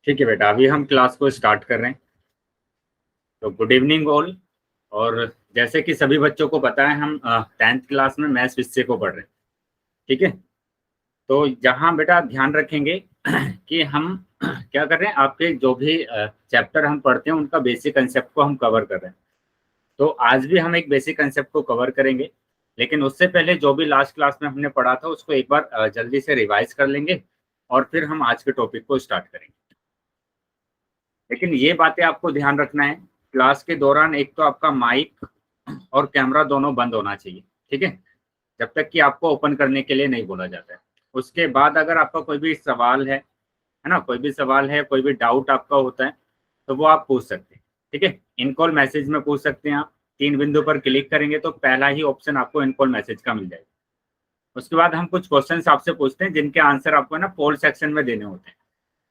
ठीक है बेटा, अभी हम क्लास को स्टार्ट कर रहे हैं। तो गुड इवनिंग ऑल। और जैसे कि सभी बच्चों को पता है, हम 10th क्लास में मैथ्स विषय को पढ़ रहे हैं। ठीक है, तो यहाँ बेटा ध्यान रखेंगे कि हम क्या कर रहे हैं, आपके जो भी चैप्टर हम पढ़ते हैं उनका बेसिक कंसेप्ट को हम कवर कर रहे हैं। तो आज भी हम एक बेसिक कंसेप्ट को कवर करेंगे, लेकिन उससे पहले जो भी लास्ट क्लास में हमने पढ़ा था उसको एक बार जल्दी से रिवाइज कर लेंगे और फिर हम आज के टॉपिक को स्टार्ट करेंगे। लेकिन ये बातें आपको ध्यान रखना है, क्लास के दौरान एक तो आपका माइक और कैमरा दोनों बंद होना चाहिए। ठीक है, जब तक कि आपको ओपन करने के लिए नहीं बोला जाता है। उसके बाद अगर आपका कोई भी सवाल है ना, कोई भी सवाल है, कोई भी डाउट आपका होता है तो वो आप पूछ सकते हैं। ठीक है, इन कॉल मैसेज में पूछ सकते हैं आप। 3 बिंदु पर क्लिक करेंगे तो पहला ही ऑप्शन आपको इन कॉल मैसेज का मिल जाएगा। उसके बाद हम कुछ क्वेश्चंस आपसे पूछते हैं जिनके आंसर आपको ना पोल सेक्शन में देने होते हैं।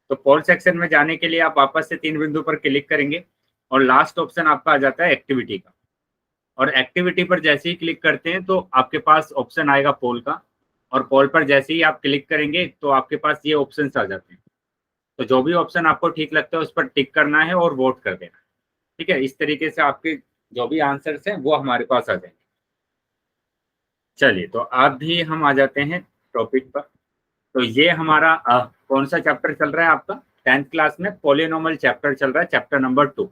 तो पोल सेक्शन में जाने के लिए आप वापस से 3 बिंदु पर क्लिक करेंगे और लास्ट ऑप्शन आपका आ जाता है एक्टिविटी का। और एक्टिविटी पर जैसे ही क्लिक करते हैं तो आपके पास ऑप्शन आएगा पोल का, और पोल पर जैसे ही आप क्लिक करेंगे तो आपके पास ये ऑप्शंस आ जाते हैं। तो जो भी ऑप्शन आपको ठीक लगता है उस पर टिक करना है और वोट कर देना। ठीक है, इस तरीके से आपके जो भी आंसर्स हैं वो हमारे पास आ जाएंगे। चलिए, तो आप भी हम आ जाते हैं टॉपिक पर। तो ये हमारा कौन सा चैप्टर चल रहा है आपका 10th क्लास में? पॉलिनोमियल चैप्टर चल रहा है, चैप्टर नंबर 2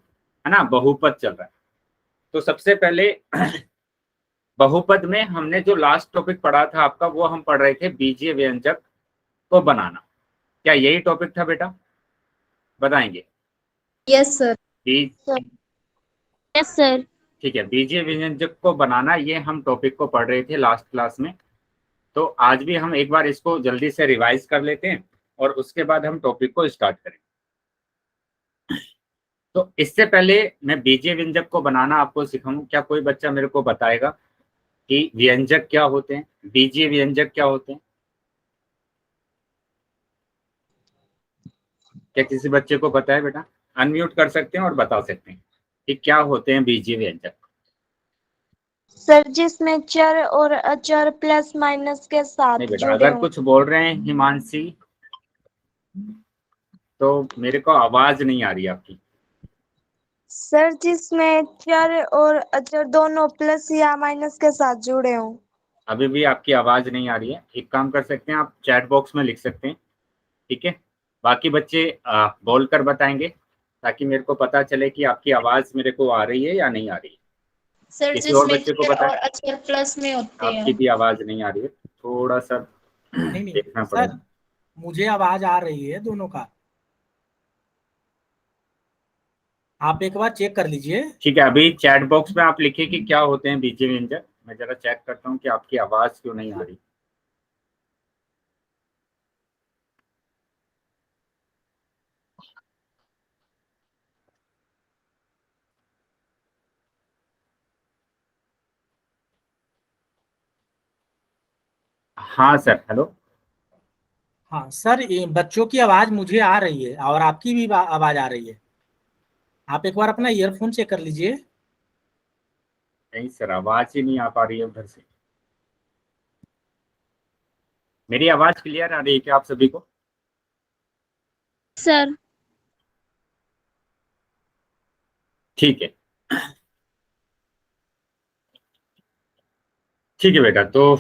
है ना, बहुपद चल रहा है। तो सबसे पहले बहुपद में हमने जो लास्ट टॉपिक पढ़ा था आपका, वो हम पढ़ रहे थे बीजीय व्यंजक को बनाना। क्या यही टॉपिक था बेटा? बताएंगे? Yes sir. Yes sir. ठीक है, बीजीय व्यंजक को बनाना, ये हम टॉपिक को पढ़ रहे थे लास्ट क्लास में। तो आज भी हम एक बार इसको जल्दी से रिवाइज कर लेते हैं और उसके बाद हम टॉपिक को स्टार्ट करेंगे। तो इससे पहले मैं बीजीय व्यंजक को बनाना आपको सिखाऊं, क्या कोई बच्चा मेरे को बताएगा कि व्यंजक क्या होते हैं, बीजीय व्यंजक क्या होते हैं? क्या किसी बच्चे को पता है बेटा? अनम्यूट कर सकते हैं और बता सकते हैं कि क्या होते हैं बीजीय व्यंजक। सर जिसमें चर और अचर प्लस माइनस के साथ नहीं बेटा, जुड़े अगर हों। कुछ बोल रहे हैं हिमांशी तो मेरे को आवाज नहीं आ रही आपकी। सर जिसमें चर और अचर दोनों प्लस या माइनस के साथ जुड़े हों। अभी भी आपकी आवाज नहीं आ रही है। एक काम कर सकते हैं, आप चैट बॉक्स में लिख सकते हैं। ठीक है, बाकी बच्चे बोल कर बताएंगे ताकि मेरे को पता चले कि आपकी आवाज मेरे को आ रही है या नहीं आ रही है। सर किसी और जिसमें बच्चे को चर पता और है? अचर प्लस में होते आपकी हैं। भी आवाज नहीं आ रही है, थोड़ा सा नहीं देखना सर, पड़ेगा। मुझे आवाज आ रही है दोनों का, आप एक बार चेक कर लीजिए। ठीक है, अभी चैट बॉक्स में आप लिखिए कि क्या होते हैं बीजीय व्यंजक। मैं जरा चेक करता हूँ कि आपकी आवाज क्यों नहीं आ रही। हाँ सर, हेलो। हाँ सर, ये बच्चों की आवाज मुझे आ रही है और आपकी भी आवाज आ रही है। आप एक बार अपना ईयरफोन चेक कर लीजिए। नहीं सर, आवाज ही नहीं आ पा रही है उधर से। मेरी आवाज क्लियर आ रही है क्या आप सभी को? सर ठीक है, ठीक है बेटा। तो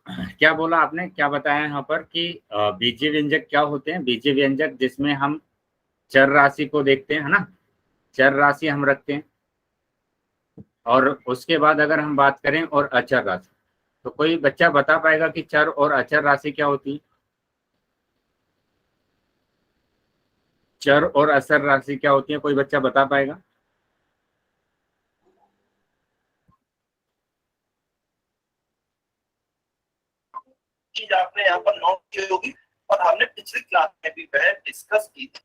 क्या बोला आपने, क्या बताया यहाँ पर कि बीजीय व्यंजक क्या होते हैं? बीजीय व्यंजक जिसमें हम चर राशि को देखते हैं, है ना, चर राशि हम रखते हैं। और उसके बाद अगर हम बात करें और अचर राशि, तो कोई बच्चा बता पाएगा कि चर और अचर राशि क्या होती है? चर और असर राशि क्या होती है, कोई बच्चा बता पाएगा? चीज आपने यहाँ पर नोट की होगी और हमने पिछली क्लास में भी वह डिस्कस की थी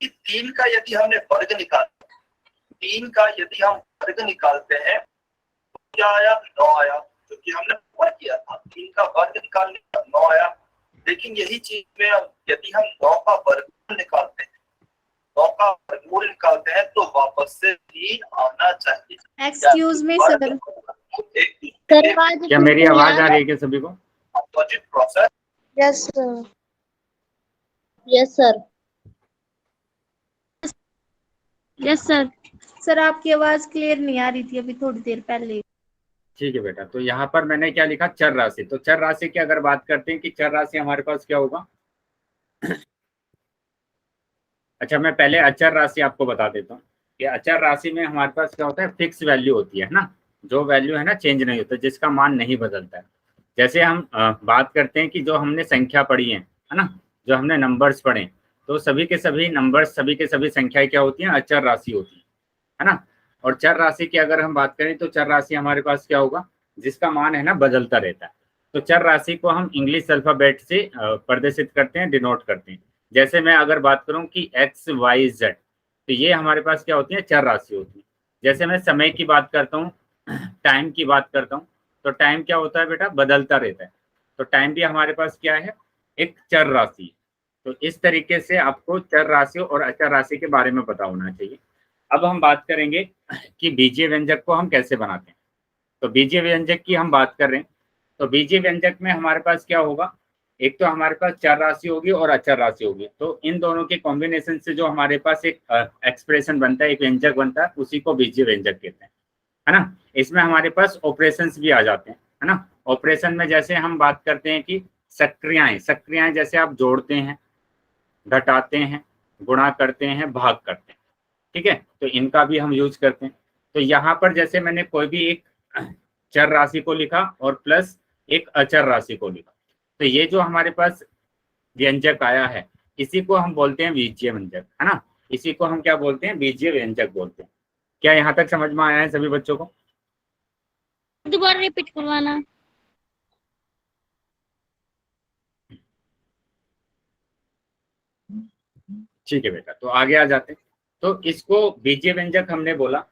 कि 3 का यदि हमने वर्ग निकाला, 3 का यदि हम वर्ग निकालते हैं तो क्या आया? 9 आया, क्योंकि हमने वर्ग किया था। 3 का वर्ग निकालने का 9 आया। लेकिन यही चीज में यदि हम 9 का वर्गमूल निकालते हैं, 9 का वर्गमूल निकालते हैं तो वापस से 3 आना चाहिए। Excuse me sir. क्या मेरी आवाज आ रही है क्या सभी को? Opposite process. Yes sir. Yes sir. Yes sir. Sir आपकी आवाज क्लियर नहीं आ रही थी अभी थोड़ी देर पहले। ठीक है बेटा, तो यहाँ पर मैंने क्या लिखा, चर राशि। तो चर राशि की अगर बात करते हैं कि चर राशि हमारे पास क्या होगा। अच्छा, मैं पहले अचर राशि आपको बता देता हूँ कि अचर राशि में हमारे पास क्या होता है, फिक्स वैल्यू होती है ना, जो वैल्यू है ना चेंज नहीं होता, जिसका मान नहीं बदलता है। जैसे हम बात करते हैं कि जो हमने संख्या पढ़ी है ना, जो हमने नंबर्स पढ़े, तो सभी के सभी नंबर्स, सभी के सभी संख्याएं क्या होती हैं, अचर राशि होती है ना। और चर राशि की अगर हम बात करें तो चर राशि हमारे पास क्या होगा, जिसका मान है ना बदलता रहता है। तो चर राशि को हम इंग्लिश अल्फाबेट से प्रदर्शित करते हैं, डिनोट करते हैं। जैसे मैं अगर बात करूं कि एक्स वाई जेड, तो ये हमारे पास क्या होती है, चर राशि होती है। जैसे मैं समय की बात करता हूँ, टाइम की बात करता हूँ, तो टाइम क्या होता है बेटा, बदलता रहता है। तो टाइम भी हमारे पास क्या है, एक चर राशि है। तो इस तरीके से आपको चर राशि और अचर राशि के बारे में पता होना चाहिए। अब हम बात करेंगे कि बीजीय व्यंजक को हम कैसे बनाते हैं। तो बीजीय व्यंजक की हम बात कर रहे हैं, तो बीजीय व्यंजक में हमारे पास क्या होगा, एक तो हमारे पास चर राशि होगी और अचर राशि होगी। तो इन दोनों के कॉम्बिनेशन से जो हमारे पास एक एक्सप्रेशन बनता है, एक व्यंजक बनता है, उसी को बीजीय व्यंजक कहते हैं, है ना। इसमें हमारे पास ऑपरेशंस भी आ जाते हैं, है ना। ऑपरेशन में जैसे हम बात करते हैं कि सक्रियाएं जैसे आप जोड़ते हैं, घटाते हैं, गुणा करते हैं, भाग करते हैं, ठीक है, तो इनका भी हम यूज करते हैं। तो यहाँ पर जैसे मैंने कोई भी एक चर राशि को लिखा और प्लस एक अचर राशि को लिखा, तो ये जो हमारे पास व्यंजक आया है, इसी को हम बोलते हैं बीजीय व्यंजक, है ना। इसी को हम क्या बोलते हैं, बीजीय व्यंजक बोलते हैं। क्या यहाँ तक समझ में आया है सभी बच्चों को? दोबारा रिपीट करवाना। ठीक है बेटा, तो आगे आ जाते हैं। तो इसको बीजीय व्यंजक हमने बोला,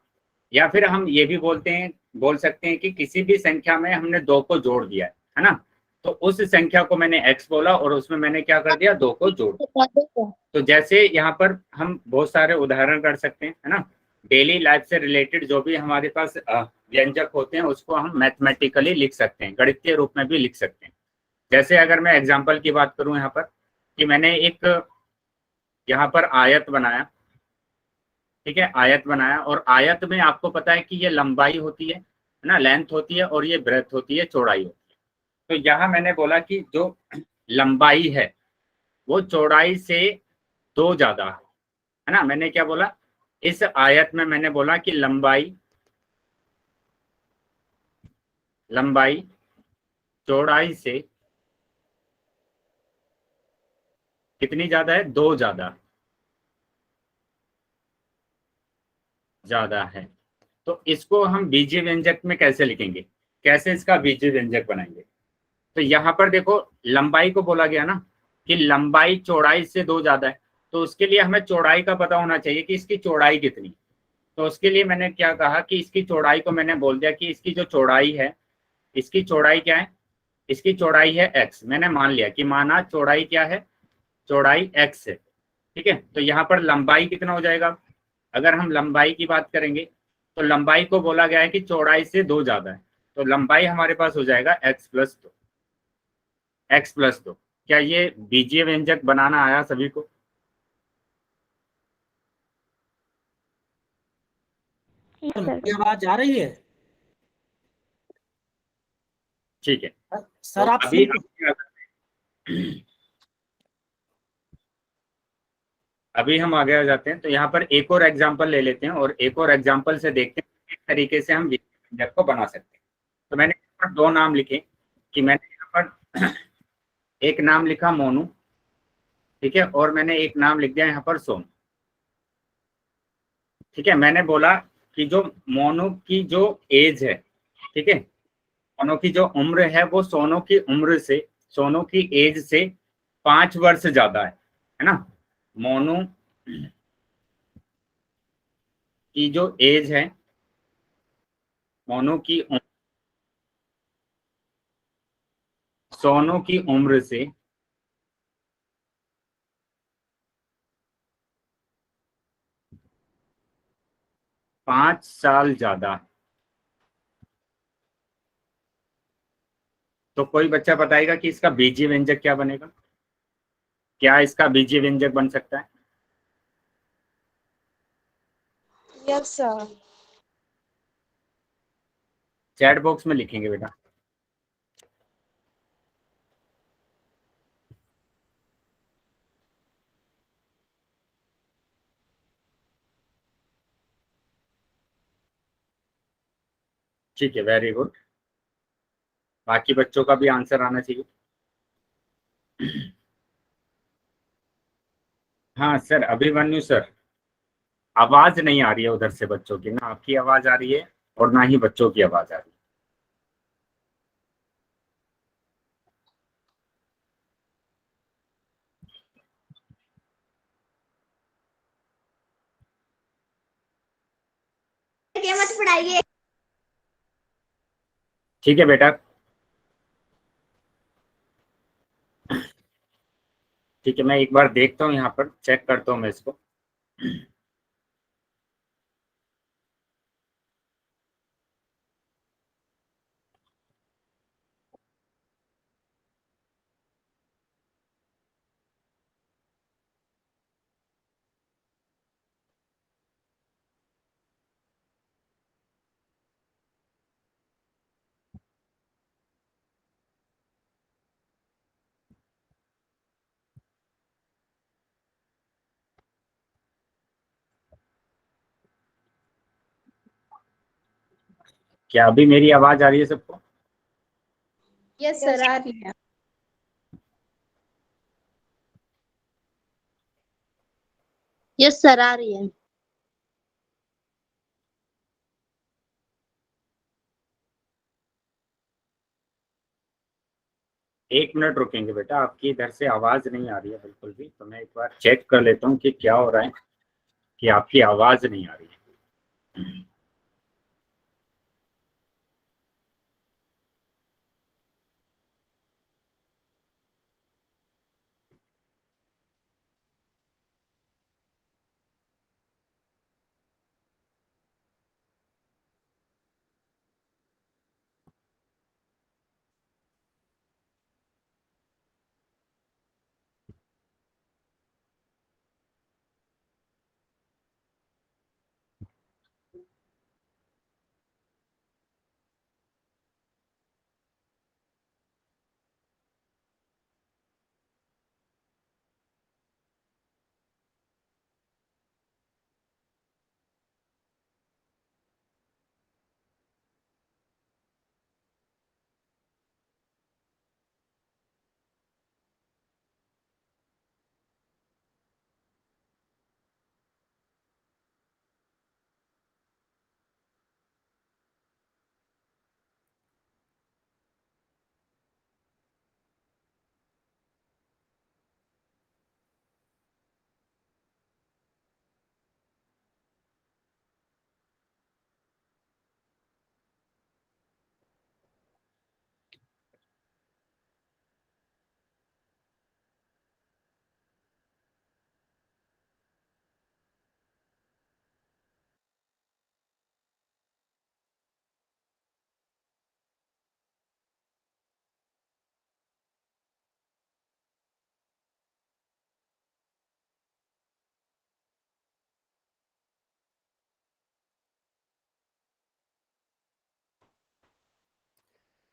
या फिर हम ये भी बोल सकते हैं कि किसी भी संख्या में हमने 2 को जोड़ दिया है ना। तो उस संख्या को मैंने x बोला और उसमें मैंने क्या कर दिया, 2 को जोड़ दिया। तो जैसे यहाँ पर हम बहुत सारे उदाहरण कर सकते हैं, है ना। डेली लाइफ से रिलेटेड जो भी हमारे पास व्यंजक होते हैं, उसको हम मैथमेटिकली लिख सकते हैं, गणितीय रूप में भी लिख सकते हैं। जैसे अगर मैं एग्जाम्पल की बात करूं यहाँ पर, कि मैंने एक यहाँ पर आयत बनाया, ठीक है, आयत बनाया, और आयत में आपको पता है कि ये लंबाई होती है ना, लेंथ होती है, और ये ब्रेथ होती है, चौड़ाई होती है। तो यहाँ मैंने बोला कि जो लंबाई है वो चौड़ाई से 2 ज्यादा है ना। मैंने क्या बोला, इस आयत में मैंने बोला कि लंबाई चौड़ाई से कितनी ज्यादा है, 2 ज्यादा है। तो इसको हम बीजीय व्यंजक में कैसे लिखेंगे, कैसे इसका बीजीय व्यंजक बनाएंगे। तो यहाँ पर देखो, लंबाई को बोला गया ना कि लंबाई चौड़ाई से 2 ज्यादा है, तो उसके लिए हमें चौड़ाई का पता होना चाहिए कि इसकी चौड़ाई कितनी। तो उसके लिए मैंने क्या कहा कि इसकी चौड़ाई को मैंने बोल दिया कि इसकी जो चौड़ाई है, इसकी चौड़ाई क्या है, इसकी चौड़ाई है x। मैंने मान लिया कि माना चौड़ाई क्या है, चौड़ाई x है, ठीक है। तो यहाँ पर लंबाई कितना हो जाएगा, अगर हम लंबाई की बात करेंगे तो लंबाई को बोला गया है कि चौड़ाई से 2 ज्यादा है, तो लंबाई हमारे पास हो जाएगा x+2। क्या ये बीजीय व्यंजक बनाना आया सभी को? मेरी आवाज आ रही है? ठीक है, सर तो आप अभी हम आगे आ जाते हैं। तो यहाँ पर एक और एग्जांपल ले लेते हैं और एक और एग्जांपल से देखते हैं किस तरीके से हम व्यंजक को बना सकते हैं। तो मैंने यहाँ पर 2 नाम लिखे, कि मैंने यहाँ पर एक नाम लिखा मोनू, ठीक है, और मैंने एक नाम लिख दिया यहाँ पर सोनू, ठीक है। मैंने बोला कि जो मोनू की जो एज है, ठीक है, मोनू की जो उम्र है वो सोनू की उम्र से, सोनू की एज से 5 वर्ष ज्यादा है ना। मोनू की जो एज है, मोनू की सोनू की उम्र से 5 साल ज्यादा। तो कोई बच्चा बताएगा कि इसका बीजीय व्यंजक क्या बनेगा, क्या इसका बीजीय व्यंजक बन सकता है? Yes sir. चैट बॉक्स में लिखेंगे बेटा। ठीक है, वेरी गुड। बाकी बच्चों का भी आंसर आना चाहिए। हाँ सर, अभिमन्यु सर, आवाज नहीं आ रही है उधर से बच्चों की, ना आपकी आवाज आ रही है और ना ही बच्चों की आवाज आ रही है। मत पढ़ाइए। ठीक है बेटा, ठीक है, मैं एक बार देखता हूँ, यहाँ पर चेक करता हूँ मैं इसको। क्या अभी मेरी आवाज आ रही है सबको? यस सर, आ रही है। यस सर, आ रही है। एक मिनट रुकेंगे बेटा, आपकी इधर से आवाज नहीं आ रही है बिल्कुल भी, तो मैं एक बार चेक कर लेता हूँ कि क्या हो रहा है कि आपकी आवाज नहीं आ रही है।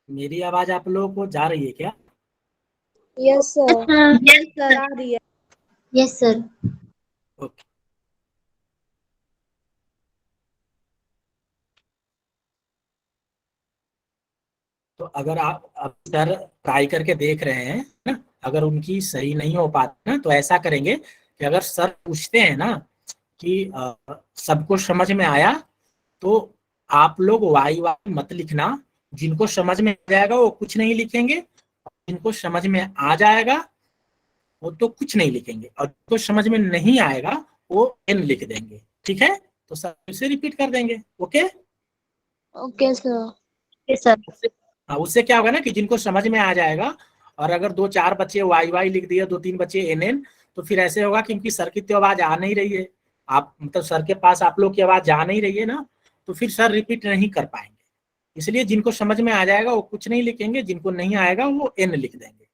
मेरी आवाज आप लोगों को जा रही है क्या? Yes sir. यस सर आ रही है। Yes sir. ओके। तो अगर आप अब सर ट्राई करके देख रहे हैं ना, अगर उनकी सही नहीं हो पाती ना, तो ऐसा करेंगे कि अगर सर पूछते हैं ना कि सबको समझ में आया, तो आप लोग वाई वाई मत लिखना। जिनको समझ में आ जाएगा वो कुछ नहीं लिखेंगे, जिनको समझ में आ जाएगा वो तो कुछ नहीं लिखेंगे, और जिनको समझ में नहीं आएगा वो एन लिख देंगे। ठीक है, तो सर इसे रिपीट कर देंगे। Okay. Okay sir. Yes sir. हाँ, उससे क्या होगा ना कि जिनको समझ में आ जाएगा, और अगर दो चार बच्चे वाई वाई लिख दिए, दो तीन बच्चे एन एन, तो फिर ऐसे होगा कि उनकी सर की तो आवाज आ नहीं रही है, आप मतलब सर के पास आप लोग की आवाज जा नहीं रही है ना, तो फिर सर रिपीट नहीं कर पाएंगे। इसलिए जिनको समझ में आ जाएगा वो कुछ नहीं लिखेंगे, जिनको नहीं आएगा वो एन लिख देंगे।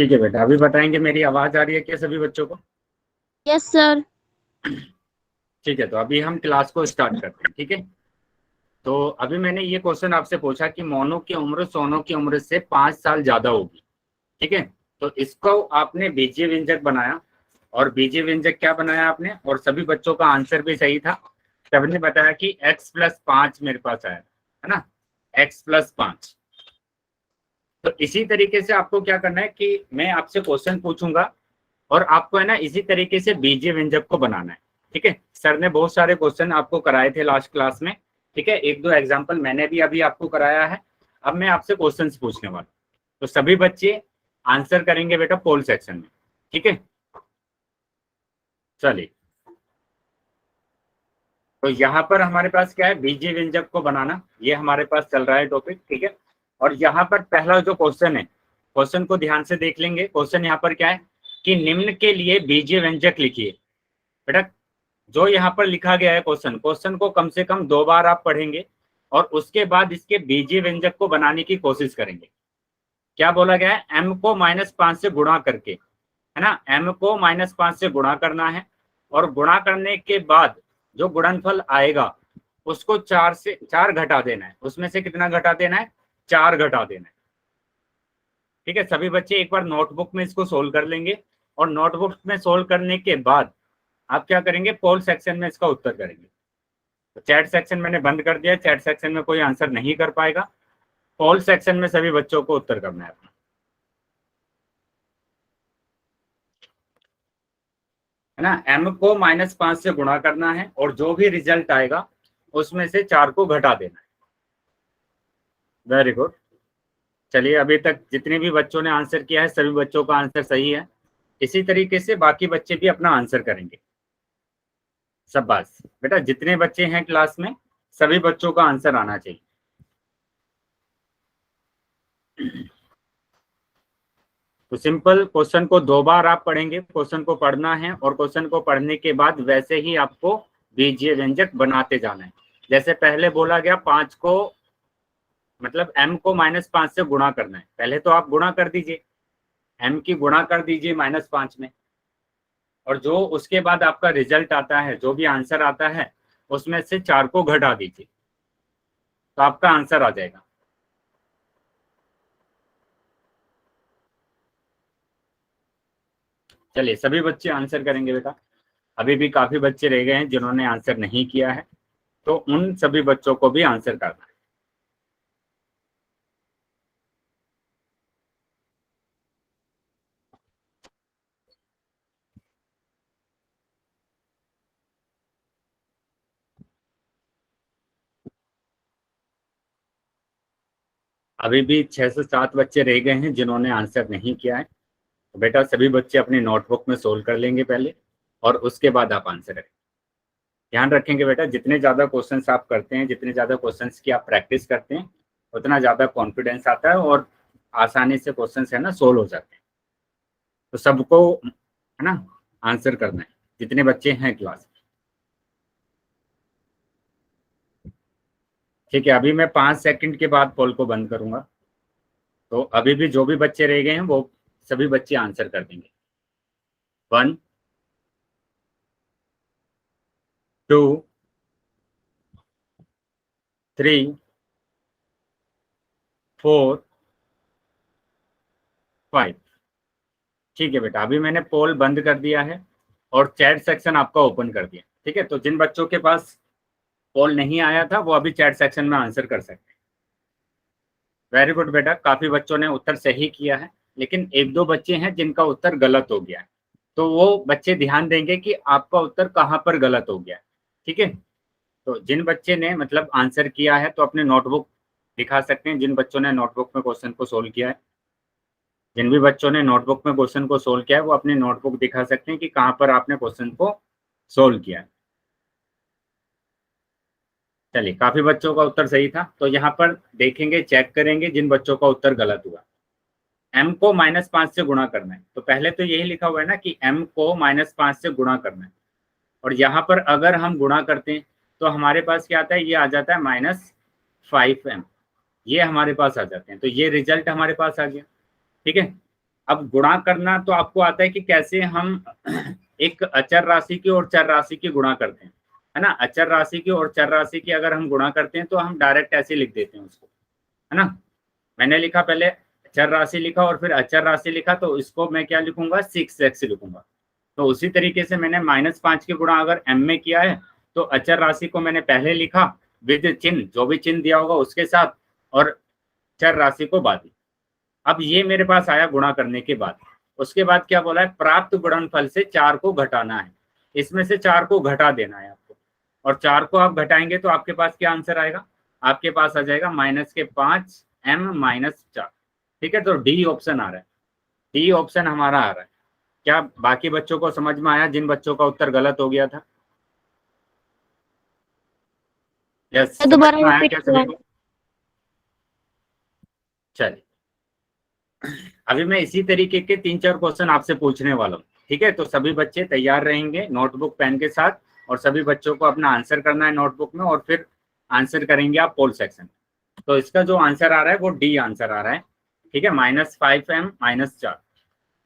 ठीक है बेटा, अभी बताएंगे मेरी आवाज आ रही है क्या सभी बच्चों को? Yes sir. ठीक है, तो अभी हम क्लास को स्टार्ट करते हैं। ठीक है, तो अभी मैंने ये क्वेश्चन आपसे पूछा कि मोनू की उम्र सोनू की उम्र से 5 साल ज्यादा होगी। ठीक है, तो इसको आपने बीजीय व्यंजक बनाया, और बीजीय व्यंजक क्या बनाया आपने, और सभी बच्चों का आंसर भी सही था। सबने बताया कि x+5 मेरे पास आया, है ना, x+5। तो इसी तरीके से आपको क्या करना है कि मैं आपसे क्वेश्चन पूछूंगा और आपको है ना इसी तरीके से बीजीय व्यंजक को बनाना है। ठीक है, सर ने बहुत सारे क्वेश्चन आपको कराए थे लास्ट क्लास में। ठीक है, एक दो एग्जांपल मैंने भी अभी आपको कराया है। अब मैं आपसे क्वेश्चंस पूछने वाला हूं, तो सभी बच्चे आंसर करेंगे बेटा पोल सेक्शन में। ठीक है, चलिए, तो यहाँ पर हमारे पास क्या है, बीजीय व्यंजक को बनाना, ये हमारे पास चल रहा है टॉपिक। ठीक है, और यहाँ पर पहला जो क्वेश्चन है, क्वेश्चन को ध्यान से देख लेंगे। क्वेश्चन यहाँ पर क्या है कि निम्न के लिए बीजीय व्यंजक लिखिए। बेटा जो यहाँ पर लिखा गया है क्वेश्चन को कम से कम 2 बार आप पढ़ेंगे और उसके बाद इसके बीजीय व्यंजक को बनाने की कोशिश करेंगे। क्या बोला गया है, m को -5 से गुणा करके, है ना, m को -5 से गुणा करना है, और गुणा करने के बाद जो गुणनफल आएगा उसको 4 घटा देना है। उसमें से कितना घटा देना है, 4 घटा देना है। ठीक है, सभी बच्चे एक बार नोटबुक में इसको सोल्व कर लेंगे, और नोटबुक में सोल्व करने के बाद आप क्या करेंगे, पोल सेक्शन में इसका उत्तर करेंगे। तो चैट सेक्शन मैंने बंद कर दिया, चैट सेक्शन में कोई आंसर नहीं कर पाएगा। पोल सेक्शन में सभी बच्चों को उत्तर करना है अपना। है ना, m को -5 से गुणा करना है, और जो भी रिजल्ट आएगा उसमें से 4 को घटा देना है। Very good. चलिए, अभी तक जितने भी बच्चों ने आंसर किया है सभी बच्चों का आंसर सही है। इसी तरीके से बाकी बच्चे भी अपना आंसर करेंगे। सब बात बेटा, जितने बच्चे हैं क्लास में सभी बच्चों का आंसर आना चाहिए। तो सिंपल क्वेश्चन को 2 बार आप पढ़ेंगे, क्वेश्चन को पढ़ना है, और क्वेश्चन को पढ़ने के बाद वैसे ही आपको बीजीय व्यंजक बनाते जाना है। जैसे पहले बोला गया 5 को मतलब m को -5 से गुणा करना है। पहले तो आप गुणा कर दीजिए, m की गुणा कर दीजिए -5 में, और जो उसके बाद आपका रिजल्ट आता है, जो भी आंसर आता है उसमें से 4 को घटा दीजिए, तो आपका आंसर आ जाएगा। चलिए, सभी बच्चे आंसर करेंगे बेटा। अभी भी काफी बच्चे रह गए हैं जिन्होंने आंसर नहीं किया है, तो उन सभी बच्चों को भी आंसर करना है। अभी भी 6 से 7 बच्चे रह गए हैं जिन्होंने आंसर नहीं किया है। तो बेटा सभी बच्चे अपनी नोटबुक में सोल्व कर लेंगे पहले, और उसके बाद आप आंसर करें। ध्यान रखेंगे बेटा, जितने ज़्यादा क्वेश्चंस आप करते हैं, जितने ज़्यादा क्वेश्चंस की आप प्रैक्टिस करते हैं, उतना ज़्यादा कॉन्फिडेंस आता है और आसानी से क्वेश्चंस है ना सोल्व हो जाते हैं। तो सबको है ना आंसर करना है, जितने बच्चे हैं क्लास में। ठीक है, अभी मैं 5 सेकंड के बाद पोल को बंद करूंगा। तो अभी भी जो भी बच्चे रह गए हैं वो सभी बच्चे आंसर कर देंगे। 1 2 3 4 5। ठीक है बेटा, अभी मैंने पोल बंद कर दिया है और चैट सेक्शन आपका ओपन कर दिया। ठीक है, तो जिन बच्चों के पास पोल नहीं आया था वो अभी चैट सेक्शन में आंसर कर सकते हैं। वेरी गुड बेटा, काफी बच्चों ने उत्तर सही किया है, लेकिन 1-2 बच्चे हैं जिनका उत्तर गलत हो गया है। तो वो बच्चे ध्यान देंगे कि आपका उत्तर कहाँ पर गलत हो गया है। ठीक है, तो जिन बच्चे ने मतलब आंसर किया है तो अपने नोटबुक दिखा सकते हैं। जिन बच्चों ने नोटबुक में क्वेश्चन को सोल्व किया है, जिन भी बच्चों ने नोटबुक में क्वेश्चन को सोल्व किया है वो अपनी नोटबुक दिखा सकते हैं कि कहाँ पर आपने क्वेश्चन को सोल्व किया है। चलिए, काफी बच्चों का उत्तर सही था। तो यहाँ पर देखेंगे, चेक करेंगे जिन बच्चों का उत्तर गलत हुआ। m को -5 से गुणा करना है, तो पहले तो यही लिखा हुआ है ना कि m को -5 से गुणा करना है, और यहाँ पर अगर हम गुणा करते हैं तो हमारे पास क्या आता है, ये आ जाता है -5m, ये हमारे पास आ जाते हैं। तो ये रिजल्ट हमारे पास आ गया। ठीक है, अब गुणा करना तो आपको आता है कि कैसे हम एक अचर राशि की और चर राशि की गुणा करते हैं, है ना। अचर राशि की और चर राशि की अगर हम गुणा करते हैं तो हम डायरेक्ट ऐसे लिख देते हैं उसको, है ना। मैंने लिखा, पहले चर राशि लिखा और फिर अचर राशि लिखा, तो इसको मैं क्या लिखूंगा, 6x लिखूंगा। तो उसी तरीके से मैंने -5 की गुणा अगर m में किया है तो अचर राशि को मैंने पहले लिखा विद चिन्ह, जो भी चिन्ह दिया होगा उसके साथ, और चर राशि को बाद में। अब ये मेरे पास आया गुणा करने के बाद। उसके बाद क्या बोला है, प्राप्त गुणनफल से 4 को घटाना है, इसमें से 4 को घटा देना है आपको, और 4 को आप घटाएंगे तो आपके पास क्या आंसर आएगा, आपके पास आ जाएगा -5m-4। ठीक है, तो डी ऑप्शन आ रहा है, डी ऑप्शन हमारा आ रहा है। क्या बाकी बच्चों को समझ में आया, जिन बच्चों का उत्तर गलत हो गया था? यस, समझ दोबारा में आया रिपीट क्या सभी को? चलिए, अभी मैं इसी तरीके के 3-4 क्वेश्चन आपसे पूछने वाला हूँ। ठीक है, तो सभी बच्चे तैयार रहेंगे नोटबुक पेन के साथ, और सभी बच्चों को अपना आंसर करना है नोटबुक में, और फिर आंसर करेंगे आप पोल सेक्शन। तो इसका जो आंसर आ रहा है वो डी आंसर आ रहा है। ठीक है, -5m-4।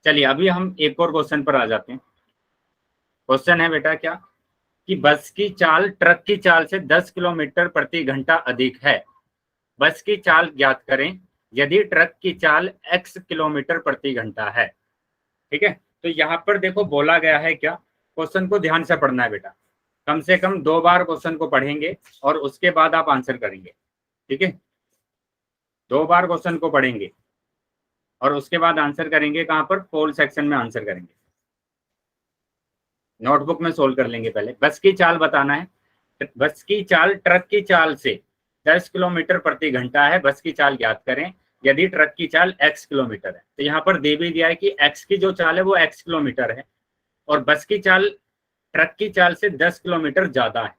चलिए, अभी हम एक और क्वेश्चन पर आ जाते हैं। क्वेश्चन है बेटा क्या, कि बस की चाल ट्रक की चाल से 10 किलोमीटर प्रति घंटा अधिक है। बस की चाल ज्ञात करें यदि ट्रक की चाल x किलोमीटर प्रति घंटा है। ठीक है, तो यहाँ पर देखो बोला गया है क्या, क्वेश्चन को ध्यान से पढ़ना है बेटा, कम से कम 2 बार क्वेश्चन को पढ़ेंगे और उसके बाद आप आंसर करेंगे। ठीक है, 2 बार क्वेश्चन को पढ़ेंगे और उसके बाद आंसर करेंगे। कहाँ पर, पोल सेक्शन में आंसर करेंगे, नोटबुक में सोल्व कर लेंगे। पहले बस की चाल बताना है, बस की चाल ट्रक की चाल से 10 किलोमीटर प्रति घंटा है, बस की चाल ज्ञात करें यदि ट्रक की चाल x किलोमीटर है। तो यहाँ पर दे भी दिया है कि x की जो चाल है वो x किलोमीटर है, और बस की चाल ट्रक की चाल से 10 किलोमीटर ज्यादा है।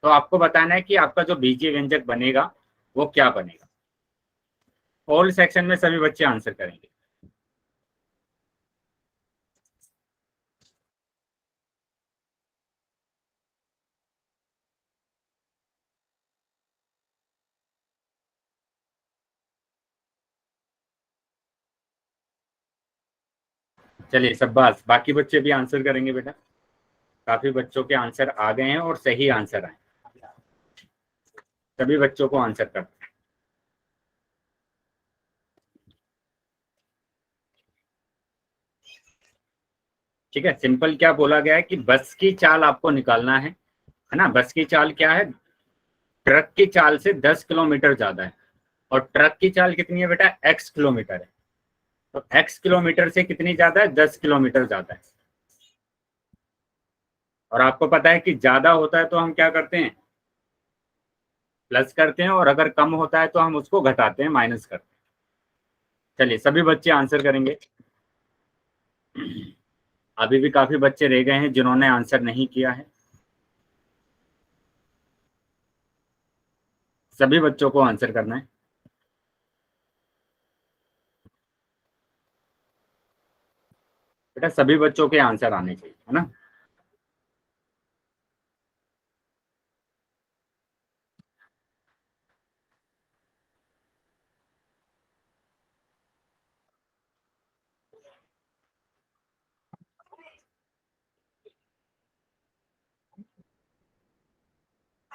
तो आपको बताना है कि आपका जो बीजीय व्यंजक बनेगा वो क्या बनेगा। पोल सेक्शन में सभी बच्चे आंसर करेंगे। चलिए शाबाश, बाकी बच्चे भी आंसर करेंगे बेटा। काफी बच्चों के आंसर आ गए हैं और सही आंसर आए, सभी बच्चों को आंसर करना है। ठीक है, सिंपल क्या बोला गया है कि बस की चाल आपको निकालना है ना। बस की चाल क्या है, ट्रक की चाल से 10 किलोमीटर ज्यादा है, और ट्रक की चाल कितनी है बेटा, x किलोमीटर है। तो x किलोमीटर से कितनी ज्यादा है, 10 किलोमीटर ज्यादा है। और आपको पता है कि ज्यादा होता है तो हम क्या करते हैं, प्लस करते हैं, और अगर कम होता है तो हम उसको घटाते हैं, माइनस करते हैं। चलिए, सभी बच्चे आंसर करेंगे। अभी भी काफी बच्चे रह गए हैं जिन्होंने आंसर नहीं किया है, सभी बच्चों को आंसर करना है। बेटा सभी बच्चों के आंसर आने चाहिए, है ना।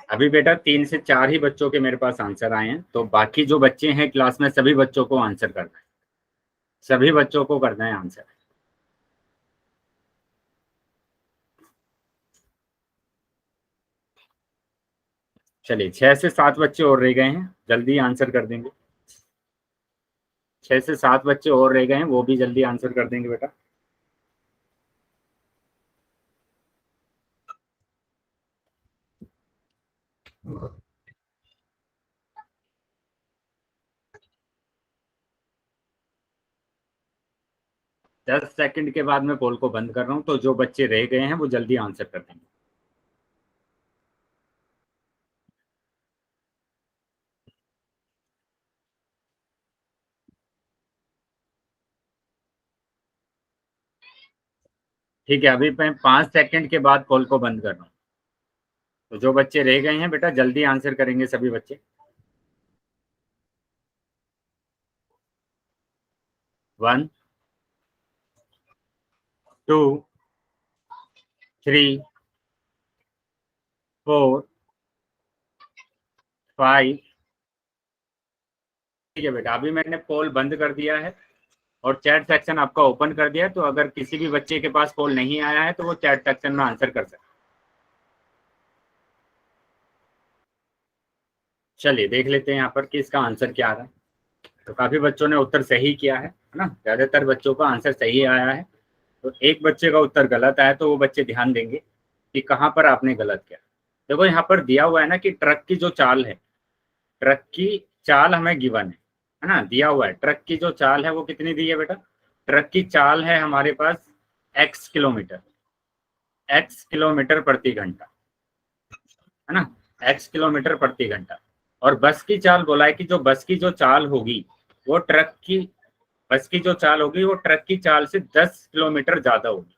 अभी बेटा 3 से 4 ही बच्चों के मेरे पास आंसर आए हैं, तो बाकी जो बच्चे हैं क्लास में सभी बच्चों को आंसर करना है, सभी बच्चों को करना है आंसर। चलिए, 6 से 7 बच्चे और रह गए हैं, जल्दी आंसर कर देंगे। 6 से 7 बच्चे और रह गए हैं, वो भी जल्दी आंसर कर देंगे बेटा। दस सेकंड के बाद मैं पोल को बंद कर रहा हूँ, तो जो बच्चे रह गए हैं वो जल्दी आंसर कर देंगे। ठीक है, अभी मैं 5 सेकंड के बाद पोल को बंद कर रहा हूँ, तो जो बच्चे रह गए हैं बेटा जल्दी आंसर करेंगे सभी बच्चे। 1 2 3 4 5। ठीक है बेटा, अभी मैंने पोल बंद कर दिया है और चैट सेक्शन आपका ओपन कर दिया है, तो अगर किसी भी बच्चे के पास पोल नहीं आया है तो वो चैट सेक्शन में आंसर कर सकते। चलिए देख लेते हैं यहाँ पर कि इसका आंसर क्या आ रहा है। तो काफी बच्चों ने उत्तर सही किया है ना, ज्यादातर बच्चों का आंसर सही आया है। तो एक बच्चे का उत्तर गलत आया तो वो बच्चे ध्यान देंगे कि कहाँ पर आपने गलत किया। देखो यहाँ पर दिया हुआ है ना कि ट्रक की जो चाल है, ट्रक की चाल हमें गिवन है ना, दिया हुआ है। ट्रक की जो चाल है वो कितनी दी है बेटा? ट्रक की चाल है हमारे पास x किलोमीटर, x किलोमीटर प्रति घंटा, है ना, x किलोमीटर प्रति घंटा। और बस की चाल बोला है कि जो बस की जो चाल होगी वो ट्रक की, बस की जो चाल होगी वो ट्रक की चाल से 10 किलोमीटर ज्यादा होगी,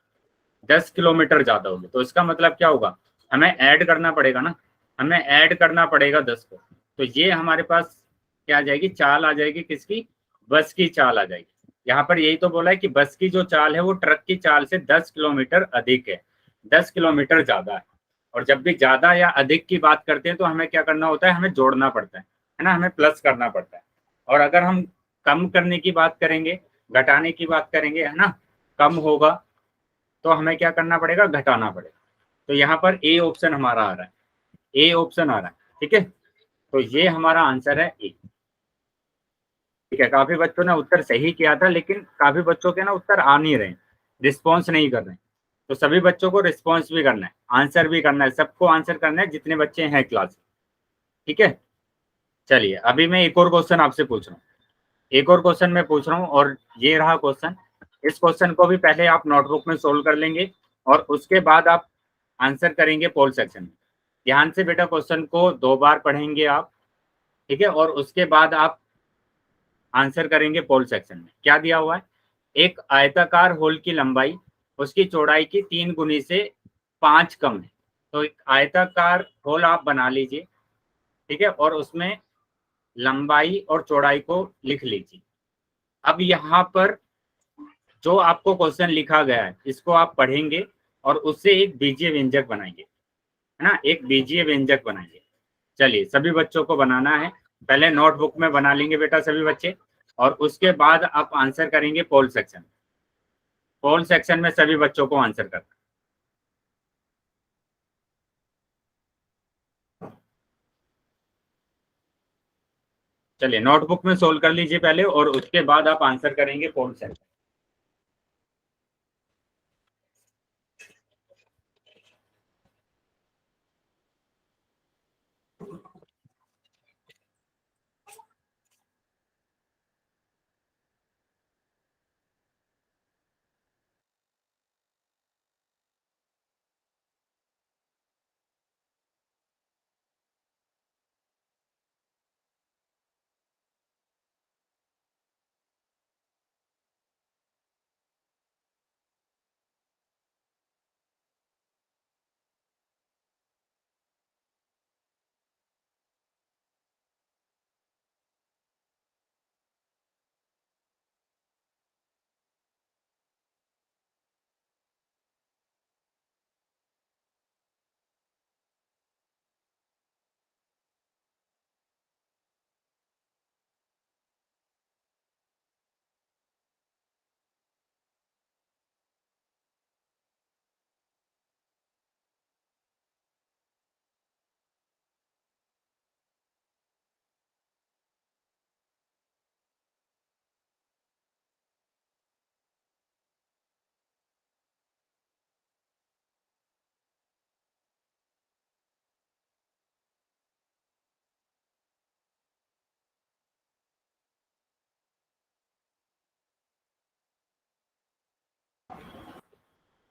10 किलोमीटर ज्यादा होगी। तो इसका मतलब क्या होगा, हमें ऐड करना पड़ेगा ना, हमें ऐड करना पड़ेगा 10 को। तो ये हमारे पास क्या आ जाएगी, चाल आ जाएगी किसकी, बस की चाल आ जाएगी। यहाँ पर यही तो बोला है कि बस की जो चाल है वो ट्रक की चाल से 10 किलोमीटर अधिक है, 10 किलोमीटर ज्यादा है। और जब भी ज्यादा या अधिक की बात करते हैं तो हमें क्या करना होता है, हमें जोड़ना पड़ता है ना, हमें प्लस करना पड़ता है। और अगर हम कम करने की बात करेंगे, घटाने की बात करेंगे, है ना, कम होगा तो हमें क्या करना पड़ेगा, घटाना पड़ेगा। तो यहाँ पर ए ऑप्शन हमारा आ रहा है, ए ऑप्शन आ रहा है। ठीक है, तो ये हमारा आंसर है ए। ठीक है, काफी बच्चों ने उत्तर सही किया था, लेकिन काफी बच्चों के ना उत्तर आ नहीं रहे, रिस्पॉन्स नहीं कर रहे हैं। तो सभी बच्चों को रिस्पॉन्स भी करना है, आंसर भी करना है, सबको आंसर करना है जितने बच्चे हैं क्लास में। ठीक है, चलिए अभी मैं एक और क्वेश्चन आपसे पूछ रहा हूँ, एक और क्वेश्चन मैं पूछ रहा हूँ, और ये रहा क्वेश्चन। इस क्वेश्चन को भी पहले आप नोटबुक में सोल्व कर लेंगे और उसके बाद आप आंसर करेंगे पोल सेक्शन में। ध्यान से बेटा क्वेश्चन को 2 बार पढ़ेंगे आप, ठीक है, और उसके बाद आप आंसर करेंगे पोल सेक्शन में। क्या दिया हुआ है, एक आयताकार होल की लंबाई उसकी चौड़ाई की 3 गुनी से 5 कम है। तो एक आयताकार होल आप बना लीजिए, ठीक है, और उसमें लंबाई और चौड़ाई को लिख लीजिए। अब यहाँ पर जो आपको क्वेश्चन लिखा गया है इसको आप पढ़ेंगे और उससे एक बीजीय व्यंजक बनाएंगे, है ना, एक बीजीय व्यंजक बनाएंगे। चलिए सभी बच्चों को बनाना है, पहले नोटबुक में बना लेंगे बेटा सभी बच्चे, और उसके बाद आप आंसर करेंगे पोल सेक्शन। पोल सेक्शन में सभी बच्चों को आंसर करना। चलिए नोटबुक में सोल्व कर लीजिए पहले और उसके बाद आप आंसर करेंगे पोल सेक्शन।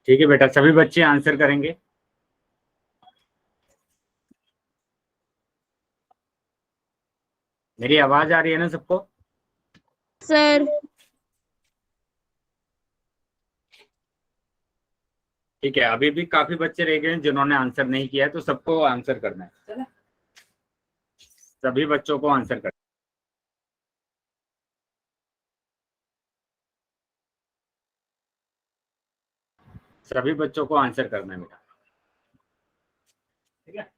ठीक है बेटा, सभी बच्चे आंसर करेंगे। मेरी आवाज आ रही है ना सबको? सर। ठीक है, अभी भी काफी बच्चे रह गए हैं जिन्होंने आंसर नहीं किया है, तो सबको आंसर करना है, सभी बच्चों को आंसर करना है। सभी बच्चों को आंसर करना है बेटा, ठीक है।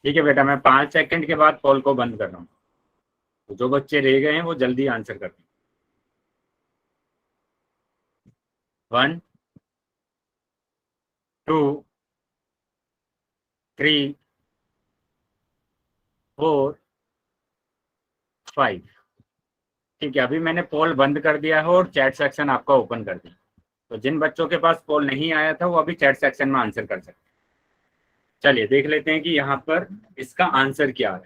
ठीक है बेटा, मैं 5 सेकंड के बाद कॉल को बंद कर रहा हूँ, तो जो बच्चे रह गए हैं वो जल्दी आंसर कर दें। 1 2 3 4 5। ठीक है, अभी मैंने पोल बंद कर दिया है और चैट सेक्शन आपका ओपन कर दिया, तो जिन बच्चों के पास पोल नहीं आया था वो अभी चैट सेक्शन में आंसर कर सकते हैं। चलिए देख लेते हैं कि यहाँ पर इसका आंसर क्या है।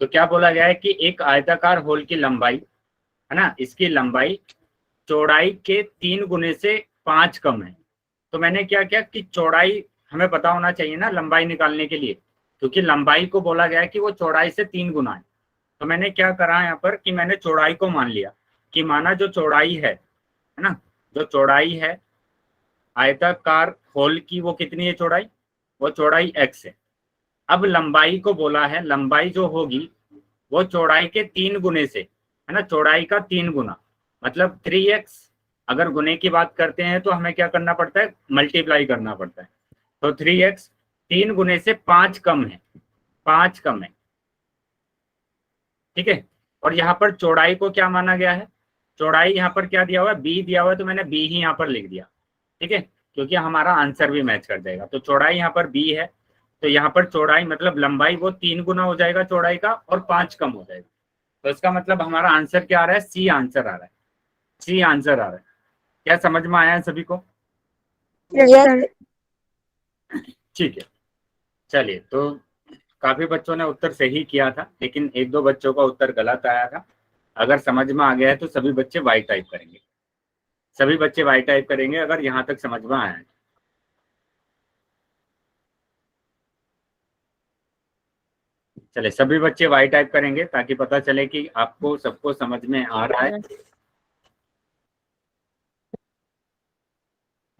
तो क्या बोला गया है कि एक आयताकार होल की लंबाई है ना, इसकी लंबाई चौड़ाई के 3 गुने से 5 कम है। तो मैंने क्या किया कि चौड़ाई हमें पता होना चाहिए ना लंबाई निकालने के लिए, क्योंकि लंबाई को बोला गया है कि वो चौड़ाई से 3 गुना है। तो मैंने क्या करा यहाँ पर कि मैंने चौड़ाई को मान लिया कि माना जो चौड़ाई है ना, जो चौड़ाई है आयताकार होल की वो कितनी है चौड़ाई, वो चौड़ाई x है। अब लंबाई को बोला है, लंबाई जो होगी वो चौड़ाई के 3 गुने से है ना, चौड़ाई का 3 गुना मतलब 3x। अगर गुने की बात करते हैं तो हमें क्या करना पड़ता है, मल्टीप्लाई करना पड़ता है। तो 3x 3 गुने से 5 कम है, 5 कम है, ठीक है। और यहाँ पर चौड़ाई को क्या माना गया है, चौड़ाई यहाँ पर क्या दिया हुआ है, b दिया हुआ है, तो मैंने b ही यहाँ पर लिख दिया, ठीक है, क्योंकि हमारा आंसर भी मैच कर जाएगा। तो चौड़ाई यहाँ पर b है, तो यहाँ पर चौड़ाई मतलब लंबाई वो 3 गुना हो जाएगा चौड़ाई का और 5 कम हो जाएगा। तो इसका मतलब हमारा आंसर क्या आ रहा है, सी आंसर आ रहा है, सी आंसर आ रहा है। क्या समझ में आया है सभी को? ठीक है, चलिए। तो काफी बच्चों ने उत्तर सही किया था, लेकिन 1-2 बच्चों का उत्तर गलत आया था। अगर समझ में आ गया है तो सभी बच्चे वाई टाइप करेंगे, सभी बच्चे वाई टाइप करेंगे अगर यहाँ तक समझ में आया है। चले, सभी बच्चे वाई टाइप करेंगे ताकि पता चले कि आपको सबको समझ में आ रहा है।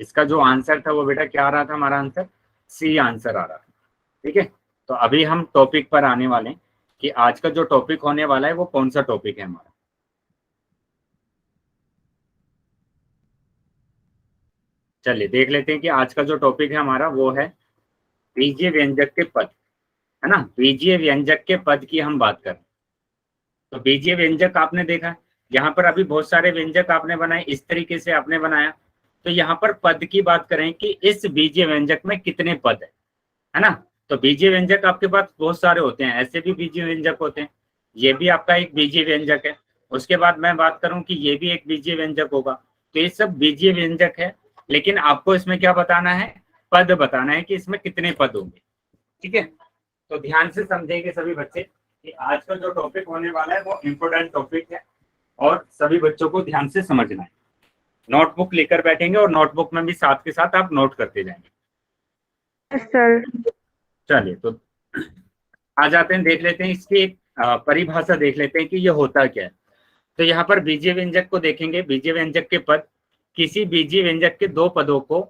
इसका जो आंसर था वो बेटा क्या आ रहा था, हमारा आंसर सी आंसर आ रहा था, ठीक है। तो अभी हम टॉपिक पर आने वाले हैं कि आज का जो टॉपिक होने वाला है वो कौन सा टॉपिक है हमारा। चलिए देख लेते हैं कि आज का जो टॉपिक है हमारा वो है बीजीय व्यंजक के पद, है ना। बीजीय व्यंजक के पद की हम बात करें तो बीजीय व्यंजक आपने देखा है, यहाँ पर अभी बहुत सारे व्यंजक आपने बनाए, इस तरीके से आपने बनाया। तो यहाँ पर पद की बात करें कि इस बीजीय व्यंजक में कितने पद है ना। तो बीजीय व्यंजक आपके पास बहुत सारे होते हैं, ऐसे भी बीजीय व्यंजक होते हैं, ये भी आपका एक बीजीय व्यंजक है। उसके बाद मैं बात करूं कि ये भी एक बीजीय व्यंजक होगा। तो ये सब बीजीय व्यंजक है, लेकिन आपको इसमें क्या बताना है, पद बताना है कि इसमें कितने पद होंगे, ठीक है। तो ध्यान से समझेंगे सभी बच्चे कि आज का जो टॉपिक होने वाला है वो इम्पोर्टेंट टॉपिक है और सभी बच्चों को ध्यान से समझना है। नोटबुक लेकर बैठेंगे और नोटबुक में भी साथ के साथ आप नोट करते जाएंगे। सर चलिए तो आ जाते हैं, देख लेते हैं इसकी एक परिभाषा देख लेते हैं कि ये होता क्या है। तो यहाँ पर बीजीय व्यंजक को देखेंगे, बीजीय व्यंजक के पद, किसी बीजीय व्यंजक के 2 पदों को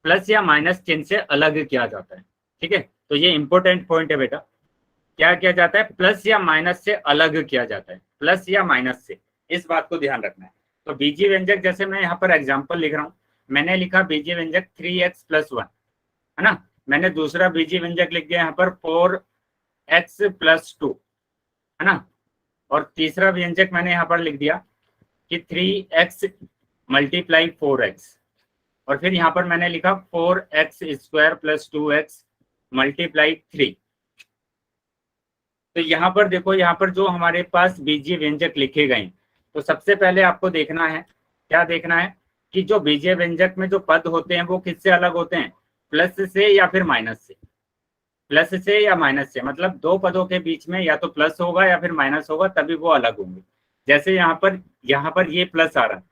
प्लस या माइनस चिन्ह से अलग किया जाता है, ठीक है। तो ये इंपॉर्टेंट पॉइंट है बेटा, क्या किया जाता है, प्लस या माइनस से अलग किया जाता है, प्लस या माइनस से, इस बात को ध्यान रखना है। तो बीजीय व्यंजक जैसे मैं यहाँ पर एग्जाम्पल लिख रहा हूँ, मैंने लिखा बीजीय व्यंजक 3x + 1 है ना। मैंने दूसरा बीजीय व्यंजक लिख दिया यहाँ पर 4x + 2 है ना। और तीसरा व्यंजक मैंने यहाँ पर लिख दिया कि 3x × 4x, और फिर यहाँ पर मैंने लिखा 4x² + 2x × 3। तो यहाँ पर देखो, यहाँ पर जो हमारे पास बीजीय व्यंजक लिखे गए, तो सबसे पहले आपको देखना है, क्या देखना है कि जो बीजीय व्यंजक में जो पद होते हैं वो किससे अलग होते हैं, प्लस से या फिर माइनस से, प्लस से या माइनस से, मतलब 2 पदों के बीच में या तो प्लस होगा या फिर माइनस होगा, तभी वो अलग होंगे। जैसे यहाँ पर ये प्लस आ रहा है